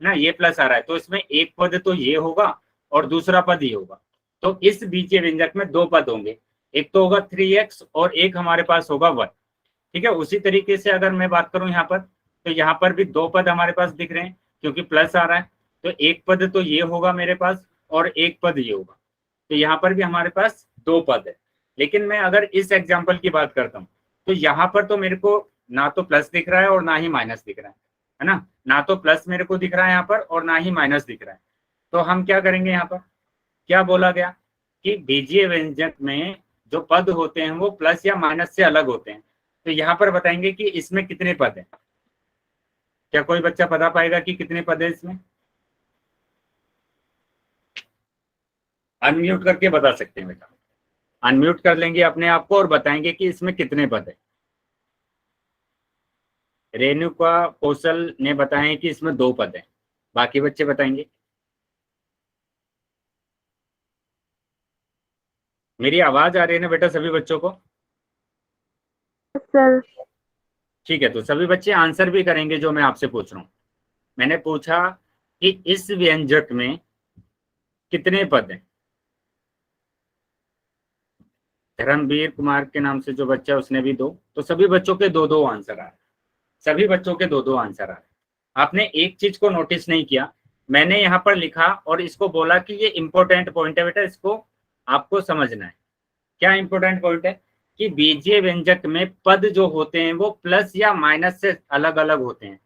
ना, ये प्लस आ रहा है, तो इसमें एक पद तो ये होगा और दूसरा पद ये होगा। तो इस बीजीय व्यंजक में दो पद होंगे, एक तो होगा 3x और एक हमारे पास होगा 1। ठीक है, उसी तरीके से अगर मैं बात करूं यहाँ पर, तो यहाँ पर भी दो पद हमारे पास दिख रहे हैं क्योंकि प्लस आ रहा है। तो एक पद तो ये होगा मेरे पास और एक पद ये होगा, तो यहाँ पर भी हमारे पास दो पद है। लेकिन मैं अगर इस एग्जाम्पल की बात करता हूँ तो यहाँ पर तो मेरे को ना तो प्लस दिख रहा है और ना ही माइनस दिख रहा है ना, ना तो प्लस मेरे को दिख रहा है यहाँ पर और ना ही माइनस दिख रहा है। तो हम क्या करेंगे, यहाँ पर क्या बोला गया कि बीजीय व्यंजक में जो पद होते हैं वो प्लस या माइनस से अलग होते हैं। तो यहाँ पर बताएंगे कि इसमें कितने पद हैं। क्या कोई बच्चा बता पाएगा कि कितने पद है इसमें? अनम्यूट करके बता सकते हैं बेटा, अनम्यूट कर लेंगे अपने आप को और बताएंगे कि इसमें कितने पद है। रेणुका कौशल ने बताया कि इसमें दो पद है, बाकी बच्चे बताएंगे। मेरी आवाज आ रही है ना बेटा सभी बच्चों को? सर ठीक है, तो सभी बच्चे आंसर भी करेंगे जो मैं आपसे पूछ रहा हूँ। मैंने पूछा कि इस व्यंजक में कितने पद हैं। धर्मवीर कुमार के नाम से जो बच्चा उसने भी दो, तो सभी बच्चों के दो दो आंसर आ रहे, सभी बच्चों के दो दो आंसर आ रहे। आपने एक चीज को नोटिस नहीं किया, मैंने यहाँ पर लिखा और इसको बोला कि ये इंपॉर्टेंट पॉइंट है बेटा, इसको आपको समझना है। क्या इंपॉर्टेंट पॉइंट है कि बीजीय व्यंजक में पद जो होते हैं वो प्लस या माइनस से अलग अलग होते हैं।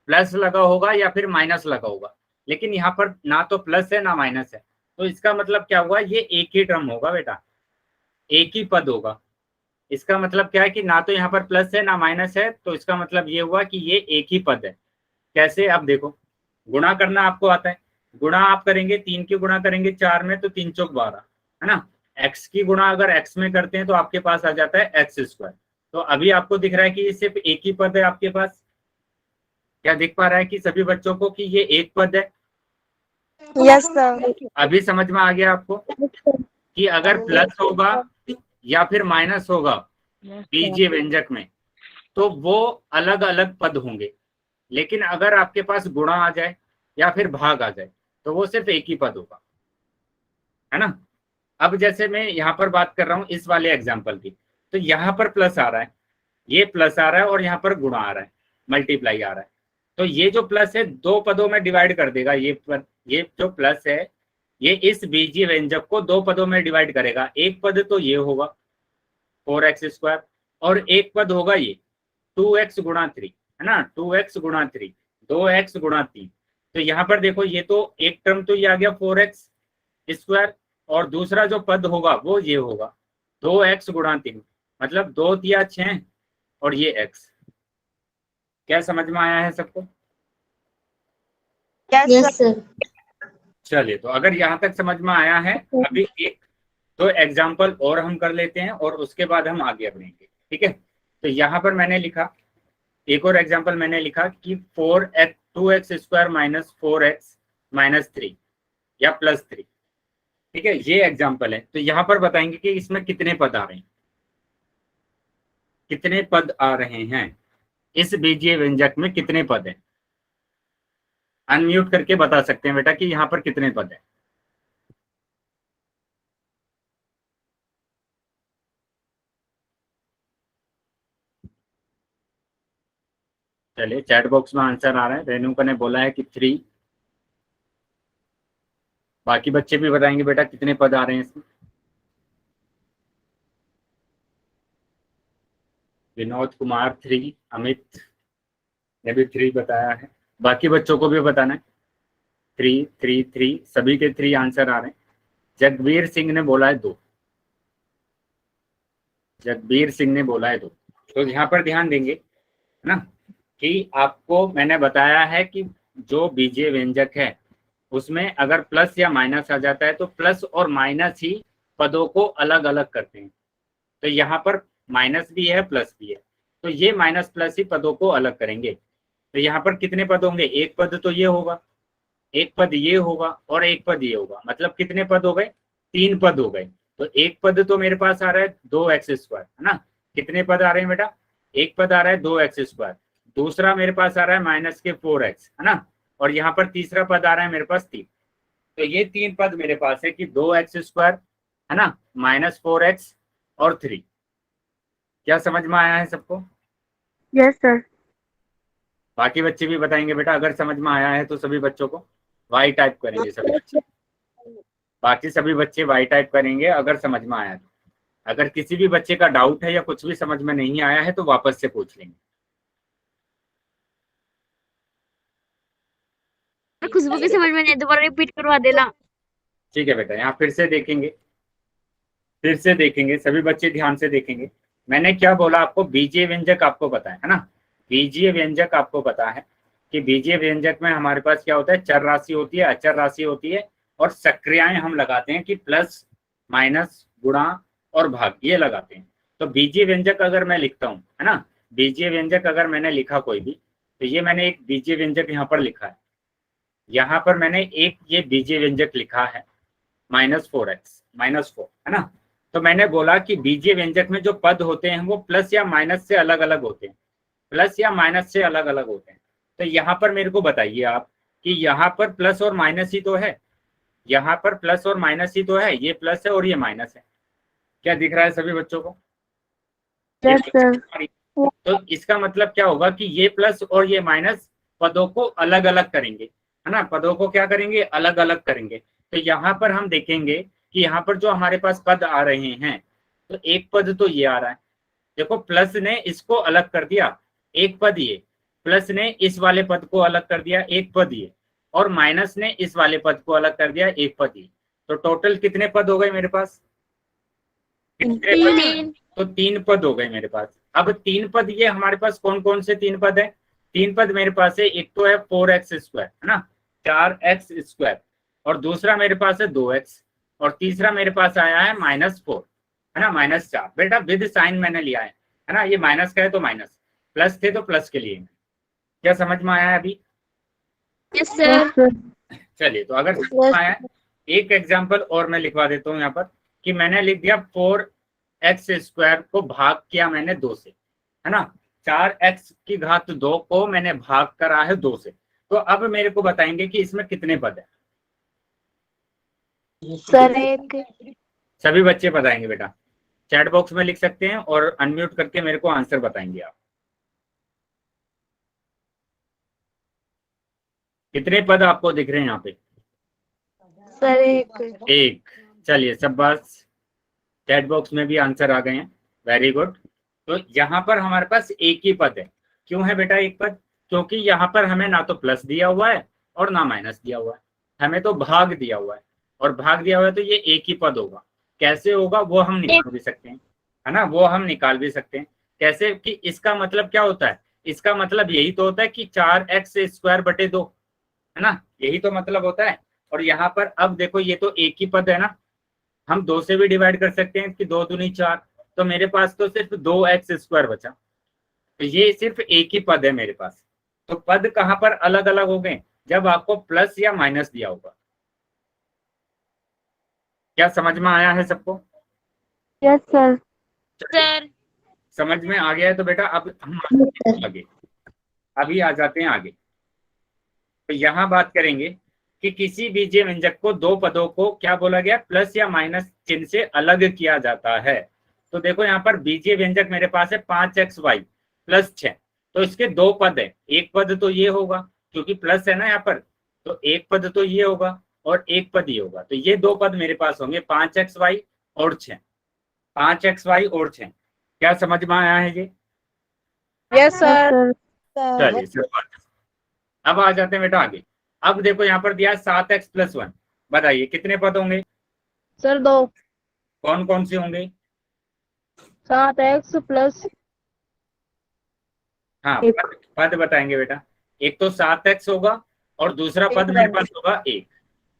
प्लस लगा होगा या फिर माइनस लगा होगा, लेकिन यहाँ पर ना तो प्लस है ना माइनस है। तो इसका मतलब क्या हुआ, ये एक ही टर्म होगा बेटा, एक ही पद होगा। इसका मतलब क्या है कि ना तो यहाँ पर प्लस है ना माइनस है, तो इसका मतलब ये हुआ कि ये एक ही पद है। कैसे? अब देखो, गुणा करना आपको आता है, गुणा आप करेंगे, 3 की गुणा करेंगे 4 में तो 3 चौक 12 है ना। x की गुणा अगर x में करते हैं तो आपके पास आ जाता है x²। तो अभी आपको दिख रहा है कि ये सिर्फ एक ही पद है आपके पास। क्या दिख पा रहा है कि सभी बच्चों को कि ये एक पद है? Yes sir. अभी समझ में आ गया आपको कि अगर प्लस होगा या फिर माइनस होगा बीजीय व्यंजक में तो वो अलग अलग पद होंगे, लेकिन अगर आपके पास गुणा आ जाए या फिर भाग आ जाए तो वो सिर्फ एक ही पद होगा, है ना। अब जैसे मैं यहाँ पर बात कर रहा हूँ इस वाले एग्जाम्पल की, तो यहाँ पर प्लस आ रहा है, ये प्लस आ रहा है और यहाँ पर गुणा आ रहा है, मल्टीप्लाई आ रहा है। तो ये जो प्लस है दो पदों में डिवाइड कर देगा, ये जो प्लस है ये इस बीजीय व्यंजक को दो पदों में डिवाइड करेगा। एक पद तो ये होगा 4x² और एक पद होगा ये 2x गुणा 3, है ना, 2x गुणा 3, 2x गुणा 3। तो यहाँ पर देखो ये तो एक टर्म तो ये आ गया 4x² और दूसरा जो पद होगा वो ये होगा 2x गुणा 3, मतलब 2 तिया 6 और ये x। क्या समझ में आया है सबको? Yes sir. चलिए, तो अगर यहाँ तक समझ में आया है, अभी एक दो एग्जाम्पल और हम कर लेते हैं और उसके बाद हम आगे बढ़ेंगे। ठीक है, तो यहाँ पर मैंने लिखा एक और एग्जाम्पल, मैंने लिखा कि 2x² माइनस 4x माइनस 3 या प्लस 3। ठीक है, ये एग्जाम्पल है। तो यहाँ पर बताएंगे कि इसमें कितने पद आ रहे हैं, कितने पद आ रहे हैं, इस बीजीय व्यंजक में कितने पद हैं। अनम्यूट करके बता सकते हैं बेटा कि यहाँ पर कितने पद हैं। चलिए, चैट बॉक्स में आंसर आ रहा है। रेणुका ने बोला है कि 3। बाकी बच्चे भी बताएंगे बेटा कितने पद आ रहे हैं इसमें। विनोद कुमार 3, अमित ने भी 3 बताया है। बाकी बच्चों को भी बताना है 3 3 3, सभी के 3 आंसर आ रहे हैं। जगबीर सिंह ने बोला है 2, जगबीर सिंह ने बोला है 2। तो यहाँ पर ध्यान देंगे, है ना, कि आपको मैंने बताया है कि जो बीजीय व्यंजक है उसमें अगर प्लस या माइनस आ जाता है तो प्लस और माइनस ही पदों को अलग अलग करते हैं। तो यहाँ पर माइनस भी है प्लस भी है, तो ये माइनस प्लस ही पदों को अलग करेंगे। तो यहाँ पर कितने पद होंगे, एक पद तो ये होगा, एक पद ये होगा और एक पद ये होगा, मतलब कितने पद हो गए, 3 पद हो गए। तो एक पद तो मेरे पास आ रहा है 2x², है ना। कितने पद आ रहे हैं बेटा, एक पद आ रहा है 2x², दूसरा मेरे पास आ रहा है माइनस के 4x, है ना, और यहाँ पर तीसरा पद आ रहा है मेरे पास 3। तो ये 3 पद मेरे पास है कि 2x² है ना, -4x और 3। क्या समझ में आया है सबको? Yes sir. बाकी बच्चे भी बताएंगे बेटा, अगर समझ में आया है तो सभी बच्चों को वाई टाइप करेंगे सभी बच्चे। बाकी सभी बच्चे वाई टाइप करेंगे अगर समझ में आया तो। अगर किसी भी बच्चे का डाउट है या कुछ भी समझ में नहीं आया है तो वापस से पूछ लेंगे। खुशबू की समझ में नहीं, दोबारा रिपीट करवा देना। ठीक है बेटा, यहाँ फिर से देखेंगे, सभी बच्चे ध्यान से देखेंगे। मैंने क्या बोला आपको? बीजीय व्यंजक आपको पता है ना, बीजीय व्यंजक आपको पता है कि बीजीय व्यंजक में हमारे पास क्या होता है, चर राशि होती है, अचर राशि होती है, और सक्रियाएं हम लगाते हैं कि प्लस, माइनस, गुणा और भाग, ये लगाते हैं। तो बीजीय व्यंजक अगर मैं लिखता हूँ, है ना, बीजीय व्यंजक अगर मैंने लिखा कोई भी, तो ये मैंने एक बीजीय व्यंजक यहाँ पर लिखा है, यहाँ पर मैंने एक ये बीजीय व्यंजक लिखा है -4x, -4, है ना। तो मैंने बोला कि बीजीय व्यंजक में जो पद होते हैं वो प्लस या माइनस से अलग अलग होते हैं, प्लस या माइनस से अलग अलग होते हैं। तो यहाँ पर मेरे को बताइए आप कि यहाँ पर प्लस और माइनस ही तो है, यहाँ पर प्लस और माइनस ही तो है, ये प्लस है और ये माइनस है। क्या दिख रहा है सभी बच्चों को? Yes sir. तो इसका मतलब क्या होगा कि ये प्लस और ये माइनस पदों को अलग अलग करेंगे, है ना, पदों को क्या करेंगे, अलग अलग करेंगे। तो यहाँ पर हम देखेंगे कि यहाँ पर जो हमारे पास पद आ रहे हैं, तो एक पद तो ये आ रहा है, देखो प्लस ने इसको अलग कर दिया, एक पद ये, प्लस ने इस वाले पद को अलग कर दिया, एक पद ये, और माइनस ने इस वाले पद को अलग कर दिया, एक पद ये। तो टोटल कितने पद हो गए मेरे पास? कितने पद? तो 3 पद हो गए मेरे पास। अब 3 पद ये हमारे पास कौन कौन से 3 पद है? 3 पद मेरे पास है, एक तो है 4x², है ना, 4x², और दूसरा मेरे पास है 2x, और तीसरा मेरे पास आया है -4, है ना, -4। बेटा विद साइन मैंने लिया है ना, ये माइनस का है तो माइनस, प्लस थे तो प्लस के लिए। क्या समझ में आया है अभी? Yes sir. चलिए, तो अगर समझ में आया है, एक एग्जांपल और मैं लिखवा देता हूँ यहाँ पर कि मैंने लिख दिया 4x² को भाग किया मैंने 2 से, है ना, 4x⁻² को मैंने भाग करा है 2 से। तो अब मेरे को बताएंगे कि इसमें कितने पद है? सर एक। सभी बच्चे बताएंगे बेटा, चैट बॉक्स में लिख सकते हैं और अनम्यूट करके मेरे को आंसर बताएंगे आप। कितने पद आपको दिख रहे हैं यहाँ पे? सर एक। चलिए, सब बस चैट बॉक्स में भी आंसर आ गए हैं, वेरी गुड। तो यहाँ पर हमारे पास एक ही पद है। क्यों है बेटा एक पद? क्योंकि यहाँ पर हमें ना तो प्लस दिया हुआ है और ना माइनस दिया हुआ है, हमें तो भाग दिया हुआ है, और भाग दिया हुआ है तो ये एक ही पद होगा। कैसे होगा वो हम निकाल भी सकते हैं, है ना, वो हम निकाल भी सकते हैं। कैसे? कि इसका मतलब क्या होता है? इसका मतलब यही तो होता है कि 4x²/2, है ना, यही तो मतलब होता है। और यहाँ पर अब देखो, ये तो एक ही पद है ना, हम 2 से भी डिवाइड कर सकते हैं कि 2 दूनी 4, तो मेरे पास तो सिर्फ 2x² बचा। तो ये सिर्फ एक ही पद है मेरे पास। तो पद कहाँ पर अलग अलग हो गए? जब आपको प्लस या माइनस दिया होगा। क्या समझ में आया है सबको? Yes sir. सर समझ में आ गया है तो बेटा अब हम आगे, अभी आ जाते हैं आगे। तो यहाँ बात करेंगे कि किसी बीजीय व्यंजक को 2 पदों को क्या बोला गया, प्लस या माइनस चिन्ह से अलग किया जाता है। तो देखो यहाँ पर बीजीय व्यंजक मेरे पास है 5xy + 6, तो इसके 2 पद है। एक पद तो ये होगा क्योंकि प्लस है ना यहाँ पर, तो एक पद तो ये होगा और एक पद ये होगा। तो ये 2 पद मेरे पास होंगे 5xy और 6, 5xy और 6। क्या समझ में आया है ये? Yes sir. चलिए सर, अब आ जाते हैं बेटा आगे। अब देखो यहाँ पर दिया 7x + 1, बताइए कितने पद होंगे? सर 2। कौन कौन से होंगे? 7x + हाँ, पद बताएंगे बेटा। एक तो 7x होगा और दूसरा पद मेरे पास होगा 1,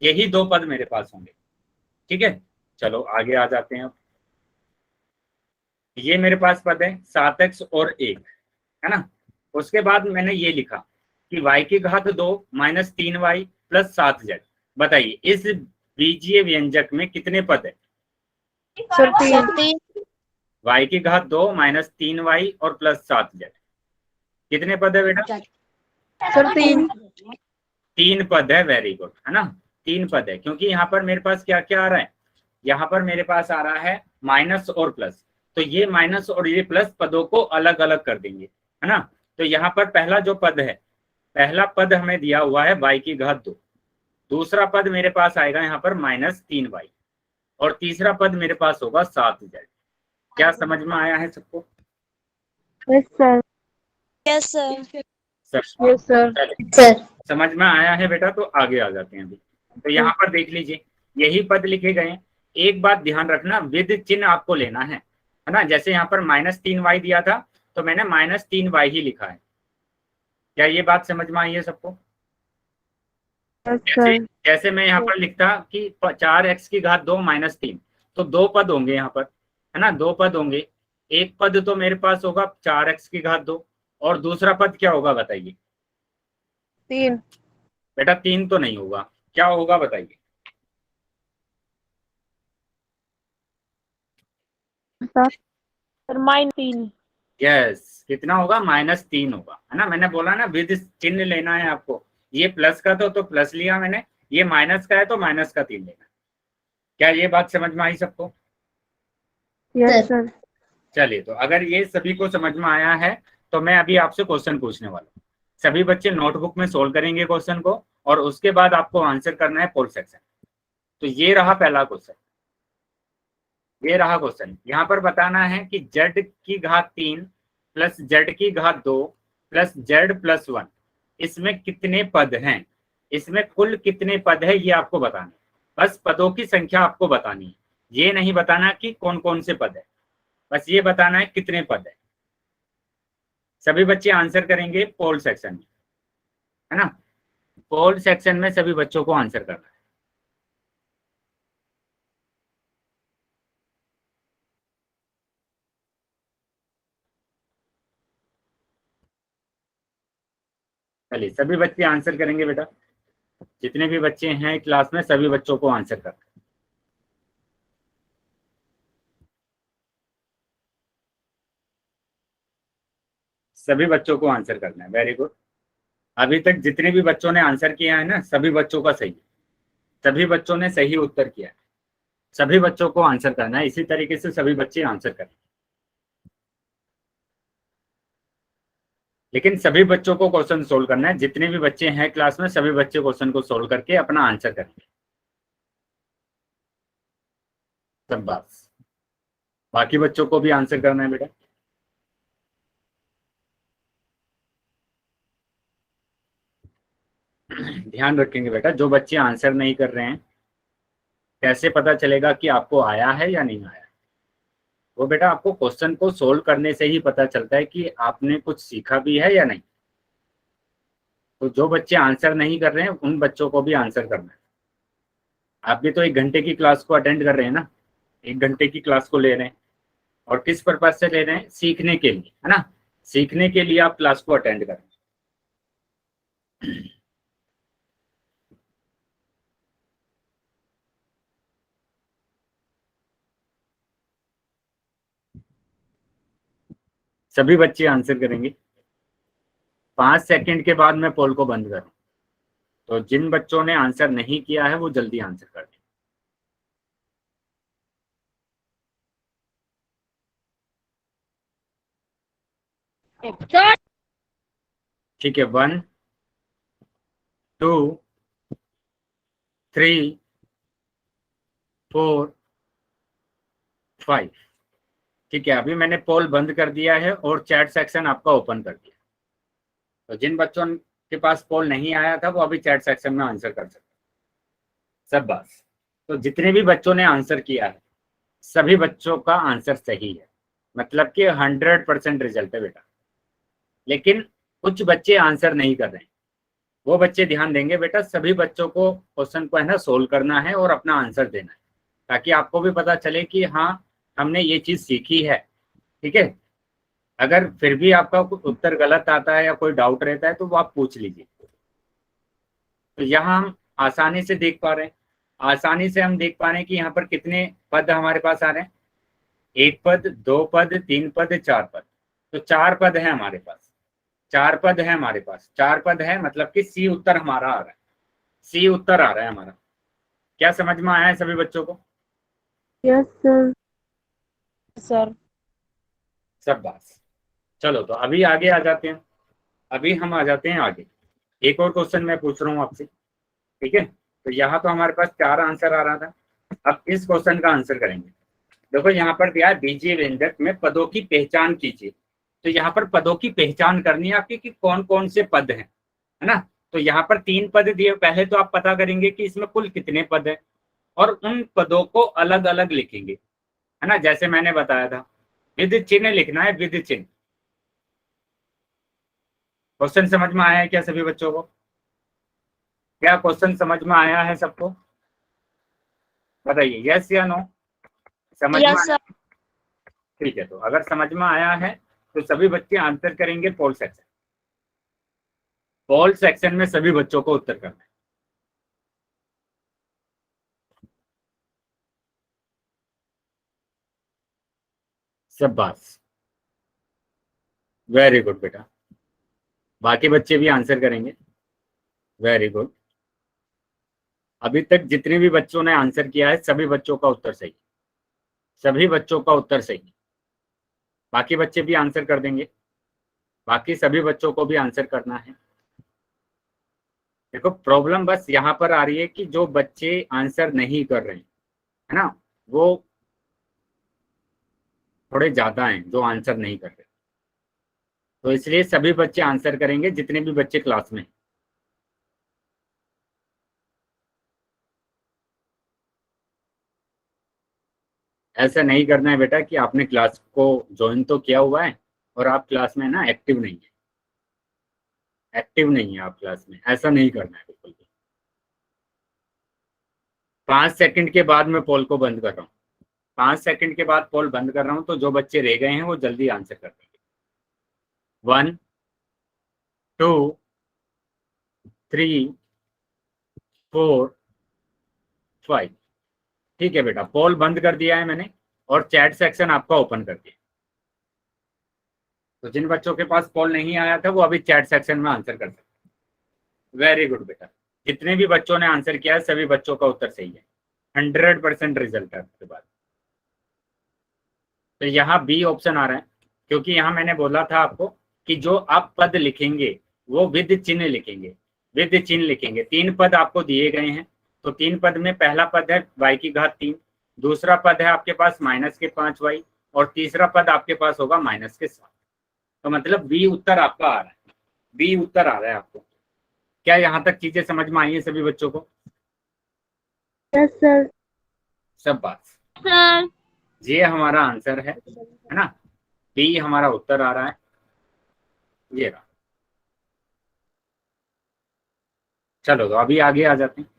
यही 2 पद मेरे पास होंगे। ठीक है, चलो आगे आ जाते हैं। अब ये मेरे पास पद है 7x और 1, है ना। उसके बाद मैंने ये लिखा कि y⁻² - 3y + 7z। बताइए इस बीजीय व्यंजक में कितने पद है? सर 3। y⁻² - 3y और +7z, कितने पद है बेटा? सर 3। 3 पद है, वेरी गुड, है ना, 3 पद है, क्योंकि यहाँ पर मेरे पास क्या क्या आ रहा है, यहाँ पर मेरे पास आ रहा है माइनस और प्लस, तो ये माइनस और ये प्लस पदों को अलग अलग कर देंगे, है ना। तो यहाँ पर पहला जो पद है, पहला पद हमें दिया हुआ है y की घात 2, दूसरा पद मेरे पास आएगा यहाँ पर -3y, और तीसरा पद मेरे पास होगा 7z। क्या समझ में आया है सबको? Yes sir. Yes sir. Yes sir. समझ में आया है बेटा, तो आगे आ जाते हैं अभी। तो यहाँ पर देख लीजिए, यही पद लिखे गए हैं। एक बात ध्यान रखना, विद चिन्ह आपको लेना है ना। जैसे यहाँ पर -3y दिया था, तो मैंने -3y ही लिखा है। क्या ये बात समझ में आई है सबको? जैसे मैं यहाँ पर लिखता कि 4x की घात 2 -3, तो 2 पद होंगे यहाँ पर, है ना, 2 पद होंगे। एक पद तो मेरे पास होगा 4x की घात 2, और दूसरा पद क्या होगा बताइए? 3। बेटा 3 तो नहीं होगा, क्या होगा बताइए? -3। यस, कितना होगा? -3 होगा, है ना। मैंने बोला ना विद चिन्ह लेना है आपको। ये प्लस का तो प्लस लिया मैंने, ये माइनस का है तो माइनस का 3 लेना। क्या ये बात समझ में आई सबको? Yes sir. चलिए, तो अगर ये सभी को समझ में आया है, तो मैं अभी आपसे क्वेश्चन पूछने वाला हूँ। सभी बच्चे नोटबुक में सोल्व करेंगे क्वेश्चन को, और उसके बाद आपको आंसर करना है पोल सेक्शन। तो ये रहा पहला क्वेश्चन, ये रहा क्वेश्चन। यहाँ पर बताना है कि z की घात 3 प्लस z की घात 2 प्लस z+1, इसमें कितने पद हैं, इसमें कुल कितने पद है, ये आपको बताना है। बस पदों की संख्या आपको बतानी है, ये नहीं बताना कि कौन कौन से पद है, बस ये बताना है कितने पद है। सभी बच्चे आंसर करेंगे पोल सेक्शन में, है ना। पोल सेक्शन में सभी बच्चों को आंसर करना है। चलिए, सभी बच्चे आंसर करेंगे बेटा, जितने भी बच्चे हैं क्लास में सभी बच्चों को आंसर करना है। सभी बच्चों को आंसर करना है, वेरी गुड। अभी तक जितने भी बच्चों ने आंसर किया है ना, सभी बच्चों का सही, सभी बच्चों ने सही उत्तर किया है। सभी बच्चों को आंसर करना है, इसी तरीके से सभी बच्चे आंसर करें। लेकिन सभी बच्चों को क्वेश्चन सोल्व करना है, जितने भी बच्चे हैं क्लास में सभी बच्चे क्वेश्चन को सोल्व करके अपना आंसर करेंगे। सब बाकी बच्चों को भी आंसर करना है बेटा। ध्यान रखेंगे बेटा, जो बच्चे आंसर नहीं कर रहे हैं, कैसे पता चलेगा कि आपको आया है या नहीं आया? वो बेटा आपको क्वेश्चन को सोल्व करने से ही पता चलता है कि आपने कुछ सीखा भी है या नहीं। तो जो बच्चे आंसर नहीं कर रहे हैं, उन बच्चों को भी आंसर करना है। आप भी तो 1 घंटे की क्लास को अटेंड कर रहे हैं ना, 1 घंटे की क्लास को ले रहे हैं, और किस पर्पज से ले रहे हैं? सीखने के लिए, है ना। सीखने के लिए आप क्लास को अटेंड करें। सभी बच्चे आंसर करेंगे। 5 सेकंड के बाद मैं पोल को बंद करूं, तो जिन बच्चों ने आंसर नहीं किया है वो जल्दी आंसर कर दें। ठीक है, 1 2 3 4 5। ठीक है, अभी मैंने पोल बंद कर दिया है और चैट सेक्शन आपका ओपन कर दिया। तो जिन बच्चों के पास पोल नहीं आया था वो अभी चैट सेक्शन में आंसर कर सकते सब बात। तो जितने भी बच्चों ने आंसर किया है, सभी बच्चों का आंसर सही है, मतलब कि 100% रिजल्ट है बेटा। लेकिन कुछ बच्चे आंसर नहीं कर रहे हैं, वो बच्चे ध्यान देंगे बेटा। सभी बच्चों को क्वेश्चन को है ना सोल्व करना है और अपना आंसर देना है, ताकि आपको भी पता चले कि हाँ हमने ये चीज सीखी है। ठीक है, अगर फिर भी आपका उत्तर गलत आता है या कोई डाउट रहता है तो वो आप पूछ लीजिए। तो यहाँ हम आसानी से देख पा रहे हैं, आसानी से हम देख पा रहे हैं कि यहाँ पर कितने पद हमारे पास आ रहे हैं। 1 पद, 2 पद, 3 पद, 4 पद। तो 4 पद है हमारे पास, 4 पद है हमारे पास, 4 पद है, मतलब कि सी उत्तर हमारा आ रहा है, सी उत्तर आ रहा है हमारा। क्या समझ में आया है सभी बच्चों को? Yes sir. सर सब बात। चलो तो अभी आगे आ जाते हैं। अभी हम आ जाते हैं आगे। एक और क्वेश्चन मैं पूछ रहा हूँ आपसे, ठीक है? तो यहाँ तो हमारे पास 4 आंसर आ रहा था। अब इस क्वेश्चन का आंसर करेंगे। देखो यहाँ पर दिया है बीजीय व्यंजक में पदों की पहचान कीजिए। तो यहाँ पर पदों की पहचान करनी है आपकी कि कौन कौन से पद हैं, है ना? तो यहाँ पर 3 पद दिए। पहले तो आप पता करेंगे कि इसमें कुल कितने पद हैं और उन पदों को अलग अलग लिखेंगे, है ना? जैसे मैंने बताया था, विद चिन्ह लिखना है, विद चिन्ह। क्वेश्चन समझ में आया है क्या सभी बच्चों को? क्या क्वेश्चन समझ में आया है सबको? बताइए यस या नो। समझ में आया? ठीक है, तो अगर समझ में आया है तो सभी बच्चे आंसर करेंगे पोल सेक्शन। पोल सेक्शन में सभी बच्चों को उत्तर करना है। सब बात। वेरी गुड बेटा। बाकी बच्चे भी आंसर करेंगे। Very good. अभी तक जितने भी बच्चों ने आंसर किया है सभी बच्चों का उत्तर सही। सभी बच्चों का उत्तर सही। बाकी बच्चे भी आंसर कर देंगे। बाकी सभी बच्चों को भी आंसर करना है। देखो प्रॉब्लम बस यहाँ पर आ रही है कि जो बच्चे आंसर नहीं कर रहे हैं, है ना, वो थोड़े ज्यादा हैं जो आंसर नहीं कर रहे। तो इसलिए सभी बच्चे आंसर करेंगे जितने भी बच्चे क्लास में हैं। ऐसा नहीं करना है बेटा कि आपने क्लास को ज्वाइन तो किया हुआ है और आप क्लास में ना एक्टिव नहीं है। एक्टिव नहीं है आप क्लास में, ऐसा नहीं करना है बिल्कुल भी। 5 सेकंड के बाद मैं पोल को बंद कर रहा हूँ। 5 सेकंड के बाद पोल बंद कर रहा हूँ, तो जो बच्चे रह गए हैं वो जल्दी आंसर कर देंगे। 1 2 3 4 5। ठीक है बेटा, पोल बंद कर दिया है मैंने और चैट सेक्शन आपका ओपन कर दिया। तो जिन बच्चों के पास पोल नहीं आया था वो अभी चैट सेक्शन में आंसर कर सकते हैं। वेरी गुड बेटा। जितने भी बच्चों ने आंसर किया है सभी बच्चों का उत्तर सही है। 100% रिजल्ट है आपके बाद। तो यहाँ बी ऑप्शन आ रहा है क्योंकि यहाँ मैंने बोला था आपको कि जो आप पद लिखेंगे वो विद चिन्ह लिखेंगे। विद चिन्ह लिखेंगे। 3 पद आपको दिए गए हैं। तो 3 पद में पहला पद है y की घात 3, दूसरा पद है आपके पास -5y और तीसरा पद आपके पास होगा -7। तो मतलब बी उत्तर आपका आ रहा है। बी उत्तर आ रहा है आपको। क्या यहाँ तक चीजें समझ में आई है सभी बच्चों को? Yes sir. सब बात। सर ये हमारा आंसर है ना? बी हमारा उत्तर आ रहा है। ये रहा। चलो तो अभी आगे आ जाते हैं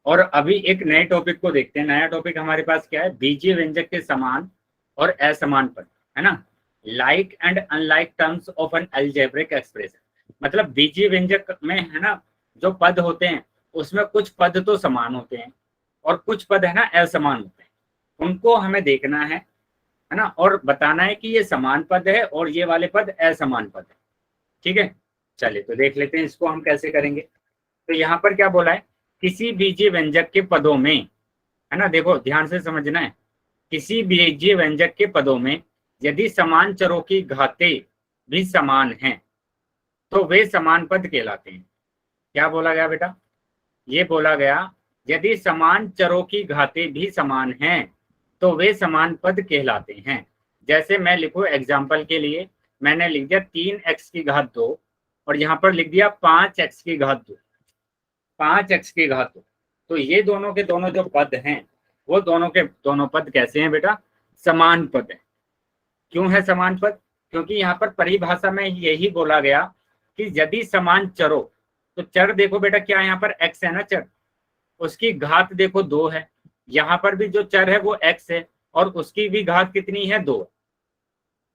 और अभी एक नए टॉपिक को देखते हैं। नया टॉपिक हमारे पास क्या है? बीजीय व्यंजक के समान और असमान पद, है ना? Like and unlike terms of N algebraic expression. मतलब बीजीय व्यंजक में, है ना, जो पद होते हैं उसमें कुछ पद तो समान होते हैं और कुछ पद है ना असमान होते हैं। उनको हमें देखना है ना, और बताना है कि ये समान पद है और ये वाले पद असमान पद है। ठीक है, चलिए तो देख लेते हैं इसको हम कैसे करेंगे। तो यहाँ पर क्या बोला है? किसी बीजीय व्यंजक के पदों में, है ना, देखो ध्यान से समझना है, किसी बीजीय व्यंजक के पदों में यदि समान चरों की घातें भी समान हैं तो वे समान पद कहलाते हैं। क्या बोला गया बेटा? ये बोला गया यदि समान चरों की घातें भी समान हैं तो वे समान पद कहलाते हैं। जैसे मैं लिखूं एग्जाम्पल के लिए, मैंने लिख दिया 3x की घात 2 और यहाँ पर लिख दिया 5x की घात 2। 5x की घात 2। तो ये दोनों के दोनों जो पद हैं वो दोनों के दोनों पद कैसे हैं बेटा? समान पद है। क्यों है समान पद? क्योंकि यहाँ पर परिभाषा में यही बोला गया कि यदि समान चरों, तो चर देखो बेटा क्या है, यहाँ पर x है ना चर, उसकी घात देखो 2 है। यहाँ पर भी जो चर है वो x है और उसकी भी घात कितनी है? 2।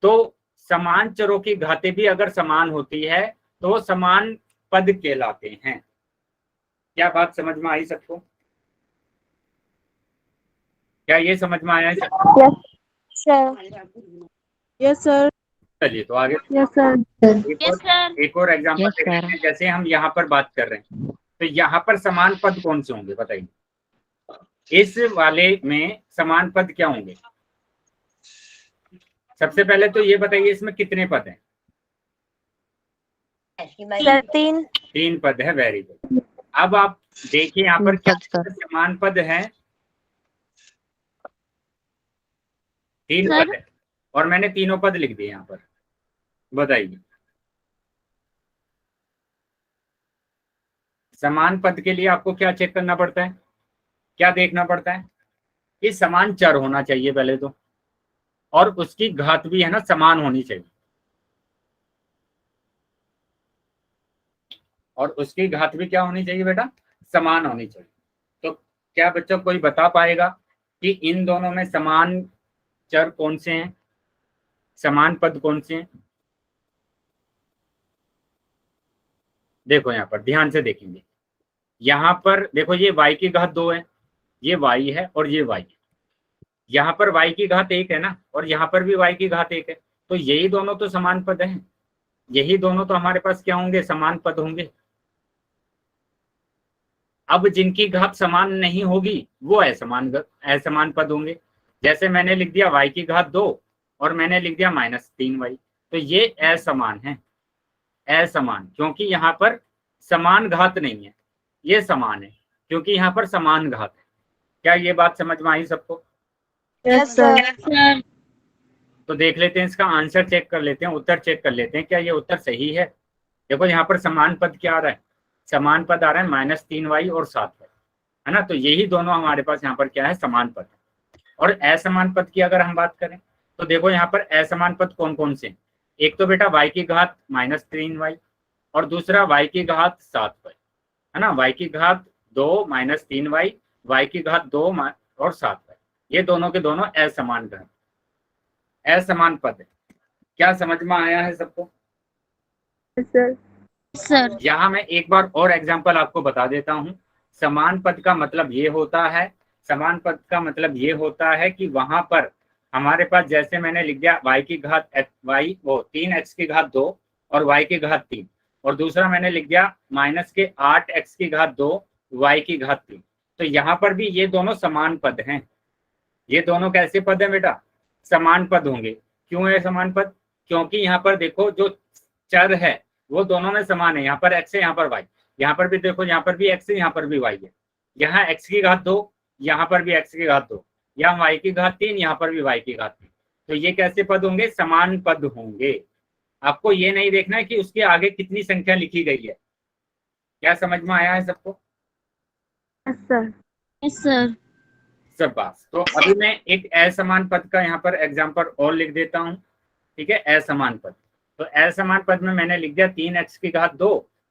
तो समान चरों की घातें भी अगर समान होती है तो समान पद कहलाते हैं। क्या बात समझ में आई सबको? क्या ये समझ में आया है सबको? Yes sir. Yes sir. चलिए तो आगे यस सर। यस सर एक और एग्जाम्पल देख लेते हैं। जैसे हम यहाँ पर बात कर रहे हैं तो यहाँ पर समान पद कौन से होंगे बताइए? इस वाले में समान पद क्या होंगे? सबसे पहले तो ये बताइए इसमें कितने पद हैं? सर 3। 3 पद है, वेरी गुड। अब आप देखिए यहाँ पर क्या समान पद है? 3 पद है और मैंने तीनों पद लिख दिए यहाँ पर। बताइए समान पद के लिए आपको क्या चेक करना पड़ता है, क्या देखना पड़ता है? कि समान चर होना चाहिए पहले तो, और उसकी घात भी है ना समान होनी चाहिए, और उसकी घात भी क्या होनी चाहिए बेटा? समान होनी चाहिए। तो क्या बच्चों कोई बता पाएगा कि इन दोनों में समान चर कौन से हैं, समान पद कौन से हैं? देखो यहाँ पर ध्यान से देखेंगे, यहाँ पर देखो ये y की घात 2 है, ये y है और ये y है। यहाँ पर y की घात 1 है ना, और यहाँ पर भी y की घात 1 है, तो यही दोनों तो समान पद हैं, यही दोनों तो हमारे पास क्या होंगे? समान पद होंगे। अब जिनकी घात समान नहीं होगी वो असमान पद होंगे। जैसे मैंने लिख दिया y की घात 2 और मैंने लिख दिया -3y, तो ये असमान है, असमान, क्योंकि यहाँ पर समान घात नहीं है, ये समान है क्योंकि यहाँ पर समान घात है। क्या ये बात समझ में आई सबको? Yes sir. सर तो देख लेते हैं, इसका आंसर चेक कर लेते हैं, उत्तर चेक कर लेते हैं, क्या ये उत्तर सही है? देखो यहाँ पर समान पद क्या आ रहा है? समान पद आ रहा है -3y और 7y, है ना। तो यही दोनों हमारे पास यहाँ पर क्या है? समान पद। और असमान पद की अगर हम बात करें तो देखो यहाँ पर असमान पद कौन कौन से हैं? एक तो बेटा y की घात -3y और दूसरा y की घात 7y, है ना। y की घात 2 -3y, y की घात 2 और 7y, ये दोनों के दोनों असमान घात, असमान पद है। क्या समझ में आया है सबको? सर यहाँ मैं एक बार और एग्जांपल आपको बता देता हूँ। समान पद का मतलब ये होता है, समान पद का मतलब ये होता है कि वहां पर हमारे पास जैसे मैंने लिख दिया y की घात 3x की घात 2 और y की घात 3, और दूसरा मैंने लिख दिया -8x की घात 2 y की घात 3, तो यहाँ पर भी ये दोनों समान पद हैं। ये दोनों कैसे पद हैं बेटा? समान पद होंगे। क्यों है समान पद? क्योंकि यहाँ पर देखो जो चर है वो दोनों में समान है, यहाँ पर x है यहाँ पर y, यहाँ पर भी देखो यहाँ पर भी x है यहाँ पर भी y है, यहाँ x की घात 2 यहाँ पर भी x की घात 2, यहाँ y की घात 3 यहाँ पर भी y की घात 3, तो ये कैसे पद होंगे? समान पद होंगे। आपको ये नहीं देखना है कि उसके आगे कितनी संख्या लिखी गई है। क्या समझ में आया है सबको? यस सर सब बात। तो अभी मैं एक असमान पद का यहाँ पर एग्जाम्पल और लिख देता हूँ, ठीक है। असमान पद, तो असमान पद में मैंने लिख दिया 3x की घात 2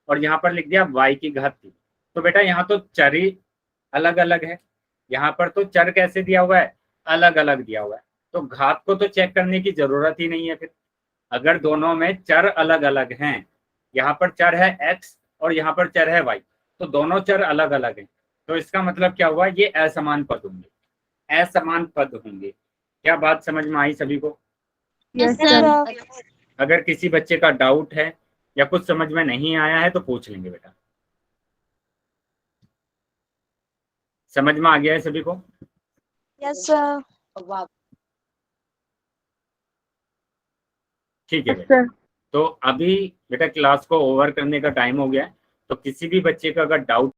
और यहाँ पर लिख दिया y की घात 3। तो बेटा यहाँ तो चर ही अलग अलग है, यहाँ पर तो चर कैसे दिया हुआ है? अलग अलग दिया हुआ है, तो घात को तो चेक करने की जरूरत ही नहीं है। फिर अगर दोनों में चर अलग अलग हैं, यहाँ पर चर है x और यहाँ पर चर है y, तो दोनों चर अलग अलग हैं, तो इसका मतलब क्या हुआ? ये असमान पद होंगे, असमान पद होंगे। क्या बात समझ में आई सभी को? यस सर अगर किसी बच्चे का डाउट है या कुछ समझ में नहीं आया है तो पूछ लेंगे बेटा। समझ में आ गया है सभी को? Yes sir. ठीक है बेटा। तो अभी बेटा क्लास को ओवर करने का टाइम हो गया है, तो किसी भी बच्चे का अगर डाउट